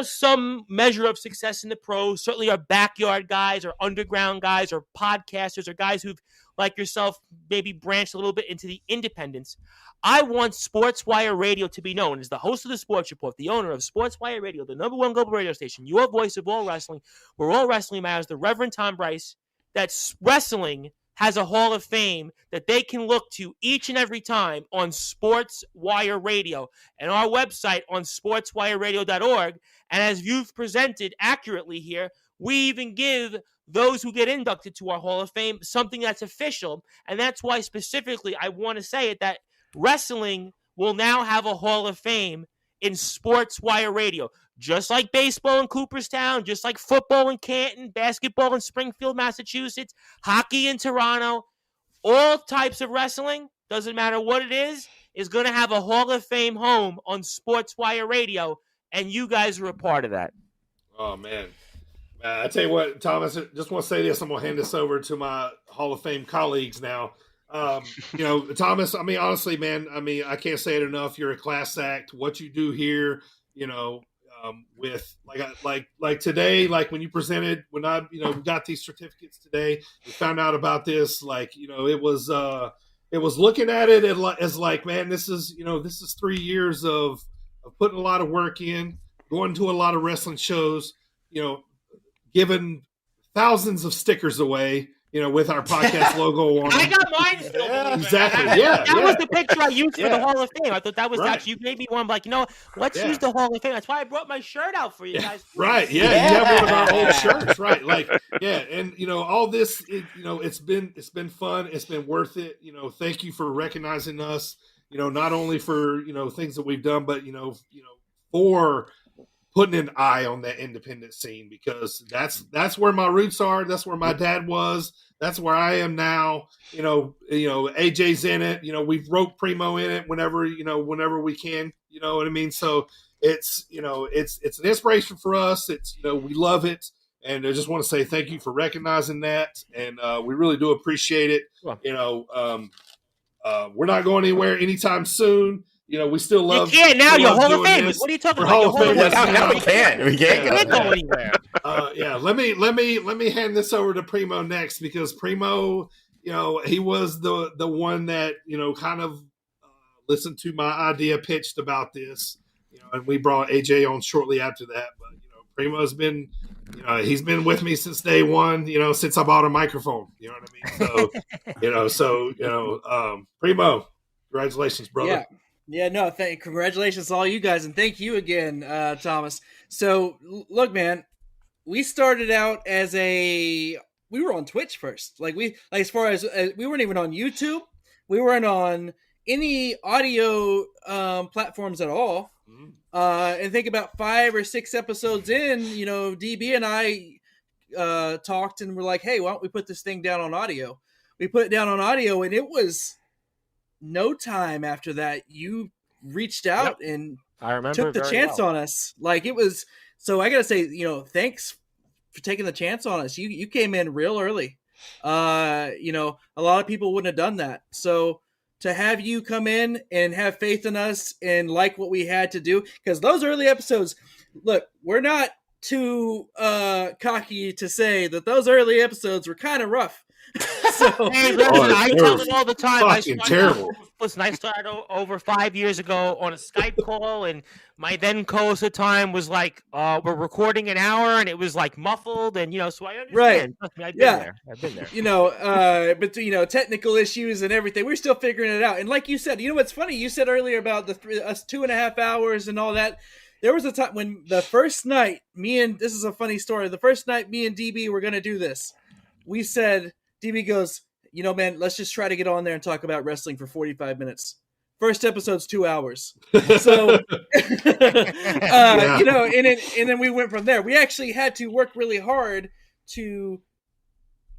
some measure of success in the pros, certainly our backyard guys or underground guys or podcasters or guys who've like yourself maybe branched a little bit into the independents. I want SportsWire Radio to be known as the host of the Sports Report, the owner of SportsWire Radio, the #1 global radio station, your voice of all wrestling, where all wrestling matters, the Reverend Tom Bryce, that wrestling has a Hall of Fame that they can look to each and every time on SportsWire Radio and our website on sportswireradio.org. And as you've presented accurately here, we even give those who get inducted to our Hall of Fame something that's official. And that's why specifically I want to say it, that wrestling will now have a Hall of Fame in SportsWire Radio. Just like baseball in Cooperstown, just like football in Canton, basketball in Springfield, Massachusetts, hockey in Toronto, all types of wrestling, doesn't matter what it is going to have a Hall of Fame home on SportsWire Radio, and you guys are a part of that. Oh, man. I tell you what, Thomas, I just want to say this. I'm going to hand this over to my Hall of Fame colleagues now. Thomas, I mean, honestly, man, I mean, I can't say it enough. You're a class act. What you do here, with like today, like when you presented, when I, got these certificates today, we found out about this, it was looking at it as like, man, this is 3 years of putting a lot of work in, going to a lot of wrestling shows, giving thousands of stickers away, with our podcast logo on. I got mine still. Exactly. That was the picture I used for the Hall of Fame. I thought that was actually, you made me one, like, let's use the Hall of Fame. That's why I brought my shirt out for you guys. Right. Yeah. You have one of our old shirts. Right. Like, yeah. And, all this, it's been fun. It's been worth it. Thank you for recognizing us, not only for, things that we've done, but, for putting an eye on that independent scene, because that's where my roots are. That's where my dad was. That's where I am now. AJ's in it. We've wrote Primo in it whenever we can. You know what I mean? So it's it's an inspiration for us. It's we love it, and I just want to say thank you for recognizing that, and we really do appreciate it. Sure. We're not going anywhere anytime soon. We still love. You can't now. You're Hall of Famous. What are you talking about? Hall of Famous. No, we can't. We can't go anywhere. Let me hand this over to Primo next, because Primo, he was the one that kind of listened to my idea pitched about this, and we brought AJ on shortly after that. But Primo's been, he's been with me since day one. Since I bought a microphone. You know what I mean? So Primo, congratulations, brother. Yeah, no, congratulations to all you guys, and thank you again, Thomas. So, look, man, we started out we were on Twitch first. As far as we weren't even on YouTube. We weren't on any audio platforms at all. And think about 5 or 6 episodes in, DB and I talked and were like, hey, why don't we put this thing down on audio? We put it down on audio, and it was no time after that you reached out and I remember took the chance on us. It was, so I gotta say, thanks for taking the chance on us. You came in real early. A lot of people wouldn't have done that. So to have you come in and have faith in us and like what we had to do, because those early episodes, look, we're not too cocky to say that those early episodes were kind of rough. So, hey, listen, I tell them all the time. Terrible. Listen, I started over 5 years ago on a Skype call, and my then co-host at the time was like, "We're recording an hour," and it was like muffled, and so I understand. Right? Trust me, I've been there. But technical issues and everything, we're still figuring it out. And like you said, what's funny? You said earlier about us 2.5 hours and all that. There was a time when the first night, this is a funny story. The first night me and DB were going to do this, we said. DB goes, man, let's just try to get on there and talk about wrestling for 45 minutes. First episode's 2 hours. So, and then we went from there. We actually had to work really hard to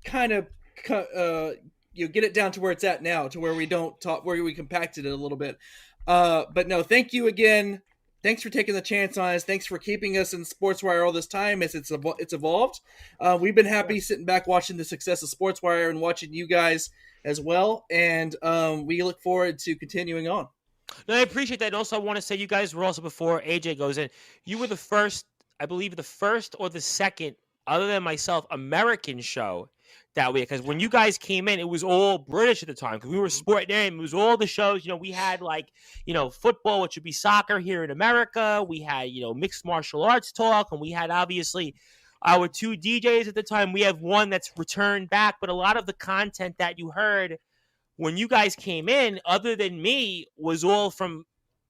kind of, get it down to where it's at now, to where we don't talk, where we compacted it a little bit. But no, thank you again. Thanks for taking the chance on us. Thanks for keeping us in SportsWire all this time as it's evolved. We've been happy sitting back watching the success of SportsWire and watching you guys as well. And we look forward to continuing on. No, I appreciate that. And also, I want to say you guys were also, before AJ goes in, you were the first, I believe the first or the second, other than myself, American show that way, because when you guys came in, it was all British at the time, because we were sport name. It was all the shows. We had football, which would be soccer here in America. We had mixed martial arts talk, and we had obviously our 2 DJs at the time. We have one that's returned back, but a lot of the content that you heard when you guys came in, other than me, was all from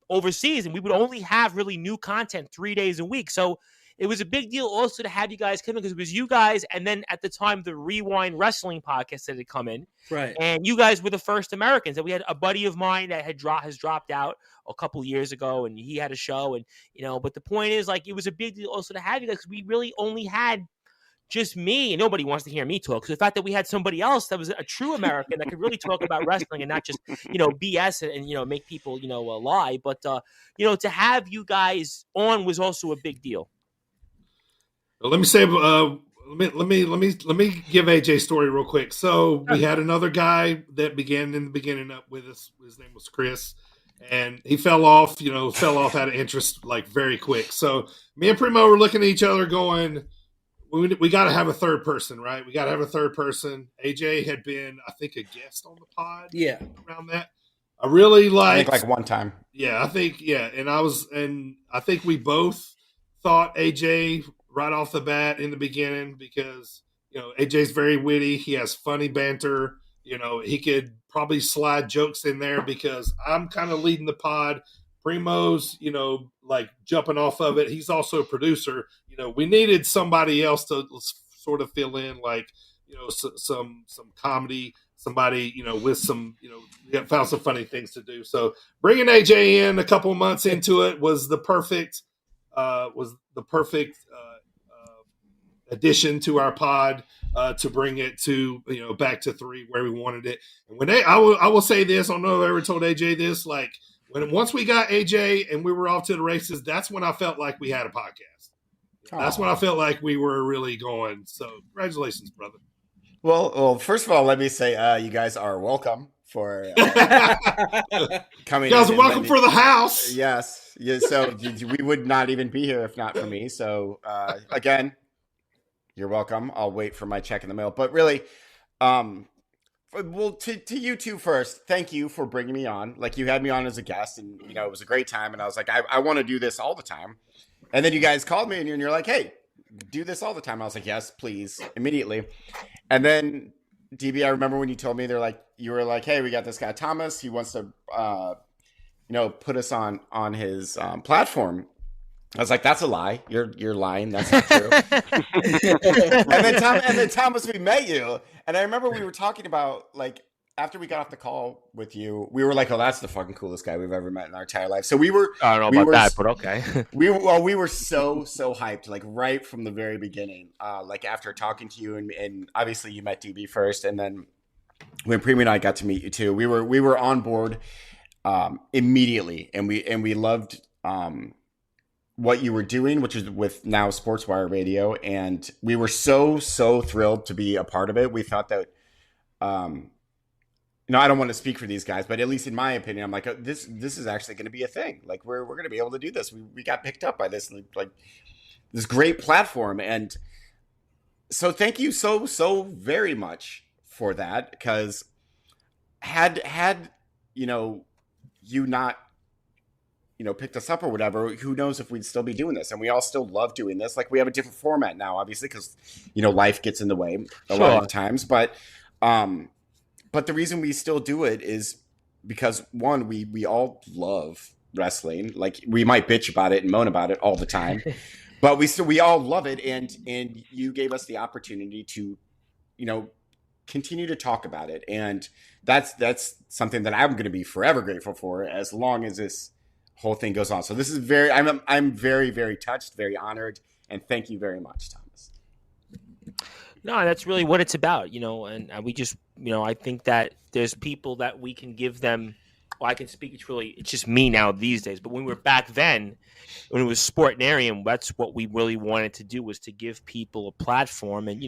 overseas, and we would only have really new content 3 days a week. So it was a big deal also to have you guys come in, because it was you guys, and then at the time the Rewind Wrestling podcast that had come in, Right? And you guys were the first Americans. And we had a buddy of mine that has dropped out a couple years ago, and he had a show, and But the point is, it was a big deal also to have you guys, because we really only had just me, and nobody wants to hear me talk. So the fact that we had somebody else that was a true American that could really talk about wrestling and not just, BS and make people, lie. But, to have you guys on was also a big deal. Well, let me say, let me give AJ's story real quick. So we had another guy that began in the beginning up with us. His name was Chris, and he fell off out of interest very quick. So me and Primo were looking at each other going, we got to have a third person, right? We got to have a third person. AJ had been, I think, a guest on the pod. Yeah. Around that. I really I think one time. Yeah, I think, yeah. And I think we both thought AJ right off the bat in the beginning, because, AJ's very witty. He has funny banter. He could probably slide jokes in there, because I'm kind of leading the pod. Primo's, jumping off of it. He's also a producer. We needed somebody else to sort of fill in, some comedy, somebody, with some, found some funny things to do. So bringing AJ in a couple of months into it was the perfect addition to our pod, to bring it to, back to 3 where we wanted it. And when I will say this, I don't know if I ever told AJ this, once we got AJ and we were off to the races, that's when I felt like we had a podcast. That's when I felt like we were really going. So congratulations, brother. Well, first of all, let me say you guys are welcome for coming. You guys are welcome for the house. Yes. Yeah, so we would not even be here if not for me. So again, you're welcome. I'll wait for my check in the mail. But really, well, to you two first, thank you for bringing me on. You had me on as a guest, and it was a great time. And I was like, I want to do this all the time. And then you guys called me, and you're like, hey, do this all the time. I was like, yes, please, immediately. And then DB, I remember when you told me, you were like, hey, we got this guy Thomas. He wants to, put us on his platform. I was like, that's a lie. You're lying. That's not true. and then Thomas, we met you, and I remember we were talking about after we got off the call with you, we were like, oh, that's the fucking coolest guy we've ever met in our entire life. So we were. I don't know about that, but okay. we were so hyped, right from the very beginning. After talking to you, and obviously you met DB first, and then when Primo and I got to meet you too, we were on board immediately, and we loved what you were doing, which is with now SportzWire Radio, and we were so thrilled to be a part of it. We thought that. I don't want to speak for these guys, but at least in my opinion, I'm like, this is actually going to be a thing. We're going to be able to do this. We got picked up by this this great platform, and so thank you so very much for that. Because had you not picked us up or whatever, who knows if we'd still be doing this? And we all still love doing this. We have a different format now, obviously, because life gets in the way a lot of times, but the reason we still do it is because, one, we all love wrestling. We might bitch about it and moan about it all the time, but we all love it. And you gave us the opportunity to, continue to talk about it. And that's something that I'm going to be forever grateful for as long as this whole thing goes on. So this is I'm very, very touched, very honored. And thank you very much, Thomas. No, that's really what it's about, and we just, I think that there's people that we can give them, well, I can speak, it's just me now these days, but when we were back then, when it was Sportnarium, that's what we really wanted to do, was to give people a platform. And,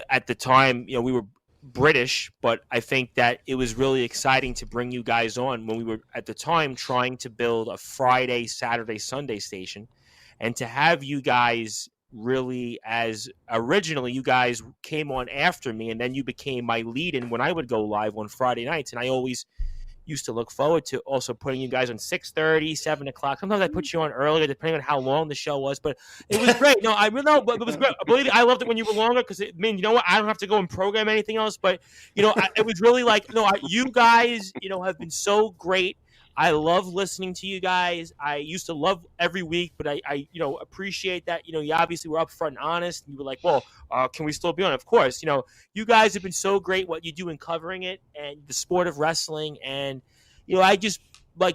at the time, we were British, but I think that it was really exciting to bring you guys on when we were at the time trying to build a Friday, Saturday, Sunday station, and to have you guys really as originally you guys came on after me, and then you became my lead-in when I would go live on Friday nights, and I always used to look forward to also putting you guys on 6:30, 7 o'clock. Sometimes I put you on earlier, depending on how long the show was. But it was great. No, I really know, but it was great. Believe me, I loved it when you were longer because it mean, you know what? I don't have to go and program anything else. But it was really like, you guys, have been so great. I love listening to you guys. I used to love every week, but I appreciate that. You obviously were upfront and honest. And you were like, well, can we still be on? Of course. You guys have been so great what you do in covering it and the sport of wrestling. And, I just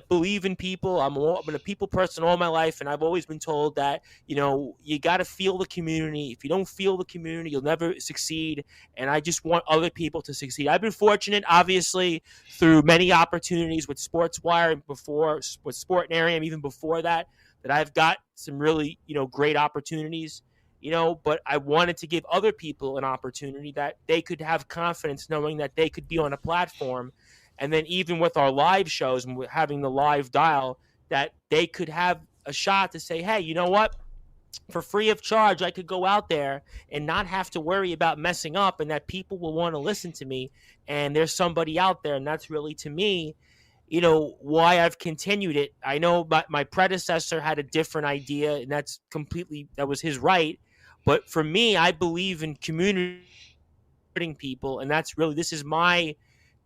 believe in people. I've been a people person all my life. And I've always been told that, you got to feel the community. If you don't feel the community, you'll never succeed. And I just want other people to succeed. I've been fortunate, obviously, through many opportunities with SportzWire and before with Sportnarium, even before that I've got some really, great opportunities, but I wanted to give other people an opportunity that they could have confidence knowing that they could be on a platform. And then even with our live shows and having the live dial, that they could have a shot to say, hey, you know what? For free of charge, I could go out there and not have to worry about messing up, and that people will want to listen to me. And there's somebody out there, and that's really, to me, why I've continued it. I know my predecessor had a different idea, and that was his right. But for me, I believe in community people, and this is my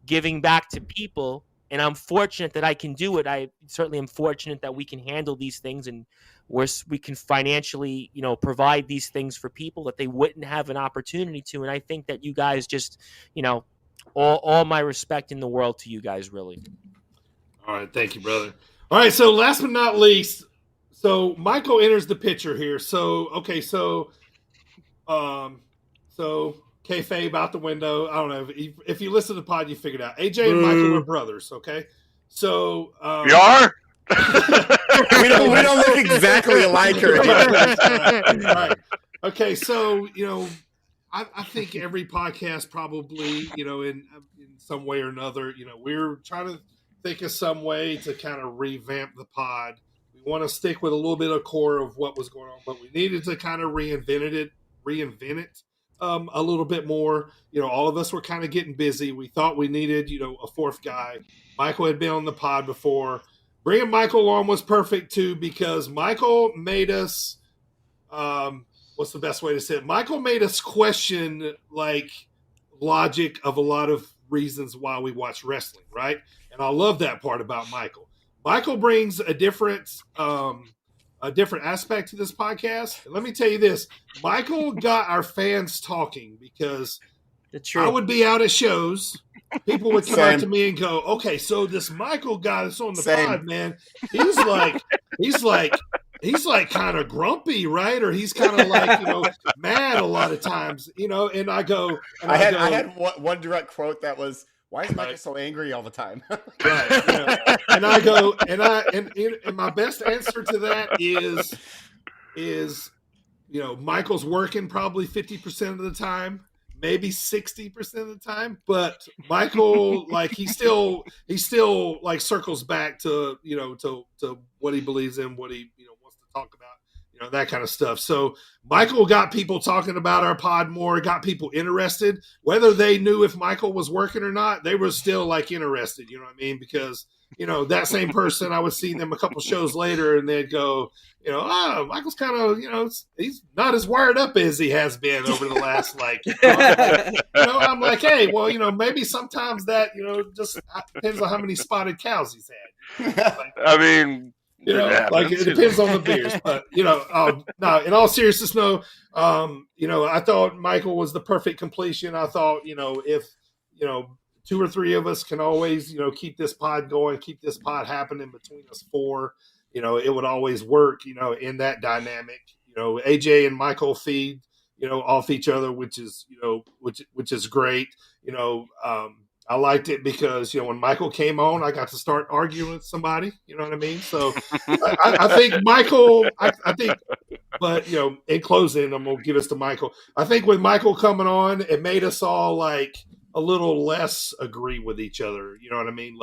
giving back to people, and I'm fortunate that I can do it. I certainly am fortunate that we can handle these things, and we can financially, provide these things for people that they wouldn't have an opportunity to. And I think that you guys just, all my respect in the world to you guys, really. All right, thank you, brother. All right, so last but not least, so Michael enters the picture here. So kayfabe out the window. I don't know if you listen to the pod, you figured out. AJ and Michael are brothers. Okay, so we are. we don't look exactly alike. All right. Okay, so I think every podcast probably in some way or another, we're trying to think of some way to kind of revamp the pod. We want to stick with a little bit of core of what was going on, but we needed to kind of reinvent it a little bit more. All of us were kind of getting busy. We thought we needed, a fourth guy. Michael had been on the pod before. Bringing Michael on was perfect too, because Michael made us, what's the best way to say it? Michael made us question logic of a lot of reasons why we watch wrestling, right? And I love that part about Michael. Michael brings a different aspect to this podcast. And let me tell you this, Michael got our fans talking, because I would be out at shows. People would come up to me and go, okay, so this Michael guy that's on the pod, man, he's like kind of grumpy, right? Or he's kind of mad a lot of times, and I go, and I had one direct quote that was, why is Michael so angry all the time? Right. And I go, and my best answer to that is Michael's working probably 50% of the time, maybe 60% of the time, but Michael, he still circles back to what he believes in, what he wants to talk about, that kind of stuff. So Michael got people talking about our pod more, got people interested, whether they knew if Michael was working or not. They were still interested, you know what I mean? Because that same person, I would see them a couple shows later and they'd go, Michael's kind of, he's not as wired up as he has been over the last, I'm like, hey, well, maybe sometimes that, just depends on how many spotted cows he's had. I mean, it depends on the beers, but no, in all seriousness, no, I thought Michael was the perfect completion. I thought, if, 2 or 3 of us can always, keep this pod going, keep this pod happening between us 4, it would always work, in that dynamic. AJ and Michael feed, off each other, which is great. I liked it because, when Michael came on, I got to start arguing with somebody, you know what I mean? So I think Michael, but, in closing, I'm going to give this to Michael. I think with Michael coming on, it made us all a little less agree with each other. You know what I mean?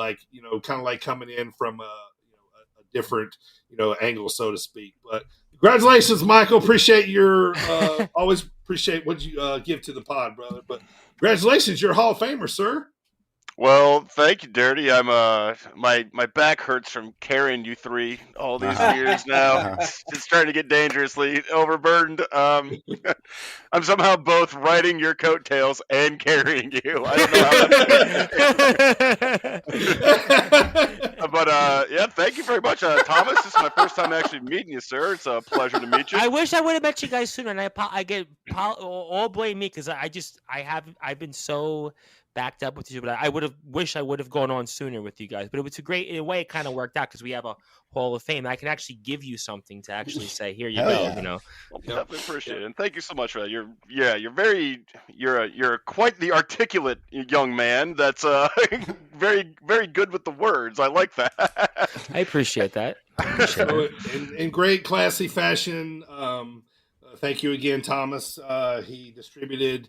Kind of coming in from a different, angle, so to speak. But, Congratulations, Michael. Appreciate your always appreciate what you give to the pod, brother. But congratulations, you're a Hall of Famer, sir. Well, thank you, Dirty. I'm my back hurts from carrying you three all these years now. It's starting to get dangerously overburdened. I'm somehow both riding your coattails and carrying you. I don't know how but yeah, thank you very much, Thomas. This is my first time actually meeting you, sir. It's a pleasure to meet you. I wish I would have met you guys sooner, and I get all blame me because I've been so backed up with you, but I would have gone on sooner with you guys. But it was a great, in a way, it kind of worked out because we have a Hall of Fame. I can actually give you something to actually say, here you go. Yeah. You know, Well, definitely appreciate it, and thank you so much for that. You're quite the articulate young man. That's very very good with the words. I like that. I appreciate that. So in great classy fashion, thank you again, Thomas. He distributed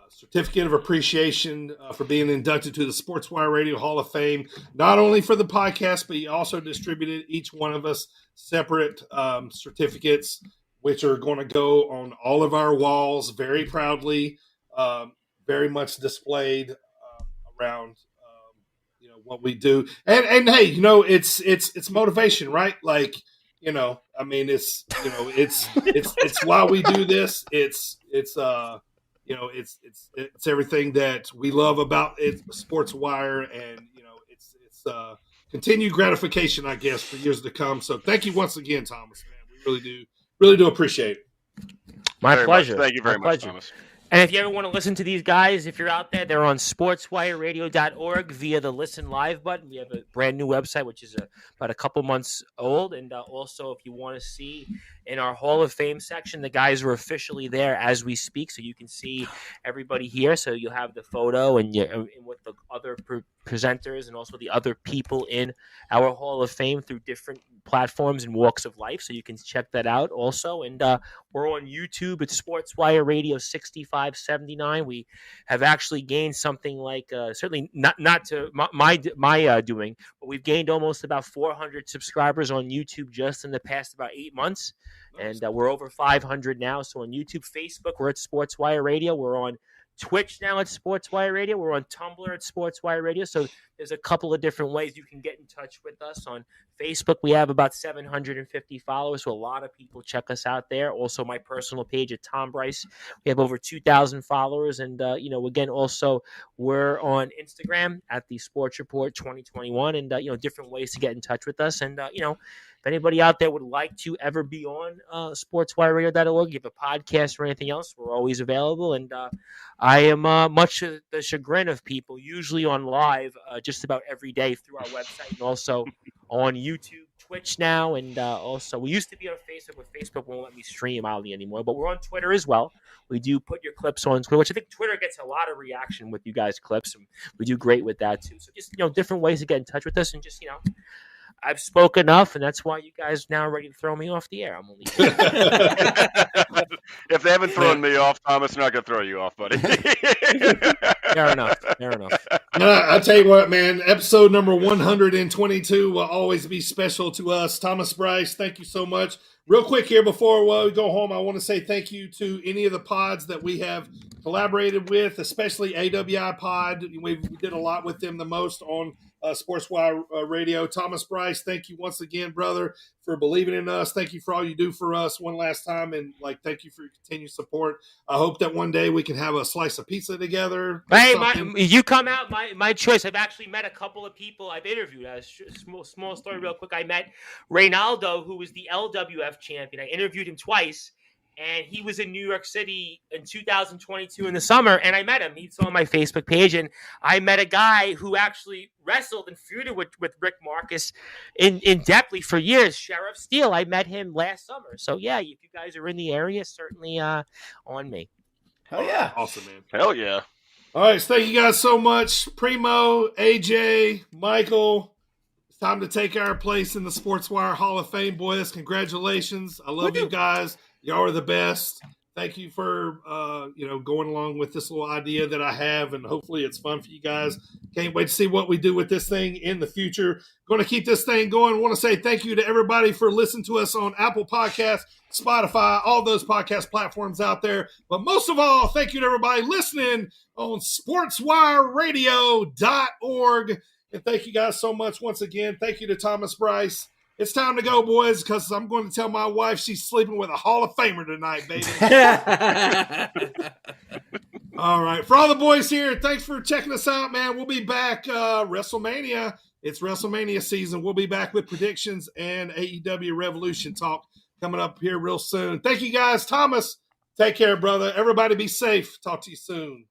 certificate of appreciation for being inducted to the SportsWire Radio Hall of Fame, not only for the podcast, but he also distributed each one of us separate certificates, which are going to go on all of our walls very proudly, very much displayed around what we do. And hey, it's motivation, right? Like, I mean, it's why we do this. It's everything that we love about it, SportsWire, and it's continued gratification, I guess, for years to come. So thank you once again, Thomas. Man, we really do appreciate it. My pleasure. Thank you very much, Thomas. And if you ever want to listen to these guys, if you're out there, they're on sportswireradio.org via the Listen Live button. We have a brand new website, which is about a couple months old. And also, if you want to see in our Hall of Fame section, the guys are officially there as we speak, so you can see everybody here. So you'll have the photo and with the other presenters and also the other people in our Hall of Fame through different platforms and walks of life. So you can check that out also. And we're on YouTube at SportsWire Radio 6579. We have actually gained something like certainly not to my doing, but we've gained almost about 400 subscribers on YouTube just in the past about 8 months. And we're over 500 now. So on YouTube, Facebook, we're at SportsWire Radio. We're on Twitch now at SportsWire Radio. We're on Tumblr at SportsWire Radio. So there's a couple of different ways you can get in touch with us. On Facebook, we have about 750 followers, so a lot of people check us out there. Also, my personal page at Tom Bryce, we have over 2,000 followers. And, again, also we're on Instagram at the Sports Report 2021 and, different ways to get in touch with us. And, if anybody out there would like to ever be on sportswireradio.org, give a podcast or anything else, we're always available. And I am much to the chagrin of people, usually on live just about every day through our website and also on YouTube, Twitch now. And also we used to be on Facebook, but Facebook won't let me stream oddly anymore. But we're on Twitter as well. We do put your clips on Twitter, which I think Twitter gets a lot of reaction with you guys' clips. And we do great with that too. So just, different ways to get in touch with us and just, I've spoke enough, and that's why you guys now are ready to throw me off the air. I'm only If they haven't thrown me off, Thomas, they're not going to throw you off, buddy. Fair enough. I tell you what, man, episode number 122 will always be special to us. Thomas Bryce, thank you so much. Real quick here before we go home, I want to say thank you to any of the pods that we have collaborated with, especially AWI Pod. We did a lot with them, the most on SportsWire Radio. Thomas Bryce, thank you once again, brother, for believing in us. Thank you for all you do for us one last time, and thank you for your continued support. I hope that one day we can have a slice of pizza together. Hey, you come out, my choice. I've actually met a couple of people I've interviewed. A small story real quick. I met Reynaldo, who was the LWF champion. I interviewed him twice. And he was in New York City in 2022 in the summer, and I met him. He's on my Facebook page, and I met a guy who actually wrestled and feuded with Rick Marcus in depthly for years, Sheriff Steele. I met him last summer. So, yeah, if you guys are in the area, certainly on me. Hell yeah. Awesome, man. Hell yeah. All right, so thank you guys so much. Primo, AJ, Michael, it's time to take our place in the SportsWire Hall of Fame, boys. Congratulations. I love you guys. Y'all are the best. Thank you for, going along with this little idea that I have, and hopefully it's fun for you guys. Can't wait to see what we do with this thing in the future. Going to keep this thing going. I want to say thank you to everybody for listening to us on Apple Podcasts, Spotify, all those podcast platforms out there. But most of all, thank you to everybody listening on SportsWireRadio.org. And thank you guys so much once again. Thank you to Thomas Bryce. It's time to go, boys, because I'm going to tell my wife she's sleeping with a Hall of Famer tonight, baby. All right. For all the boys here, thanks for checking us out, man. We'll be back WrestleMania. It's WrestleMania season. We'll be back with predictions and AEW Revolution talk coming up here real soon. Thank you, guys. Thomas, take care, brother. Everybody be safe. Talk to you soon.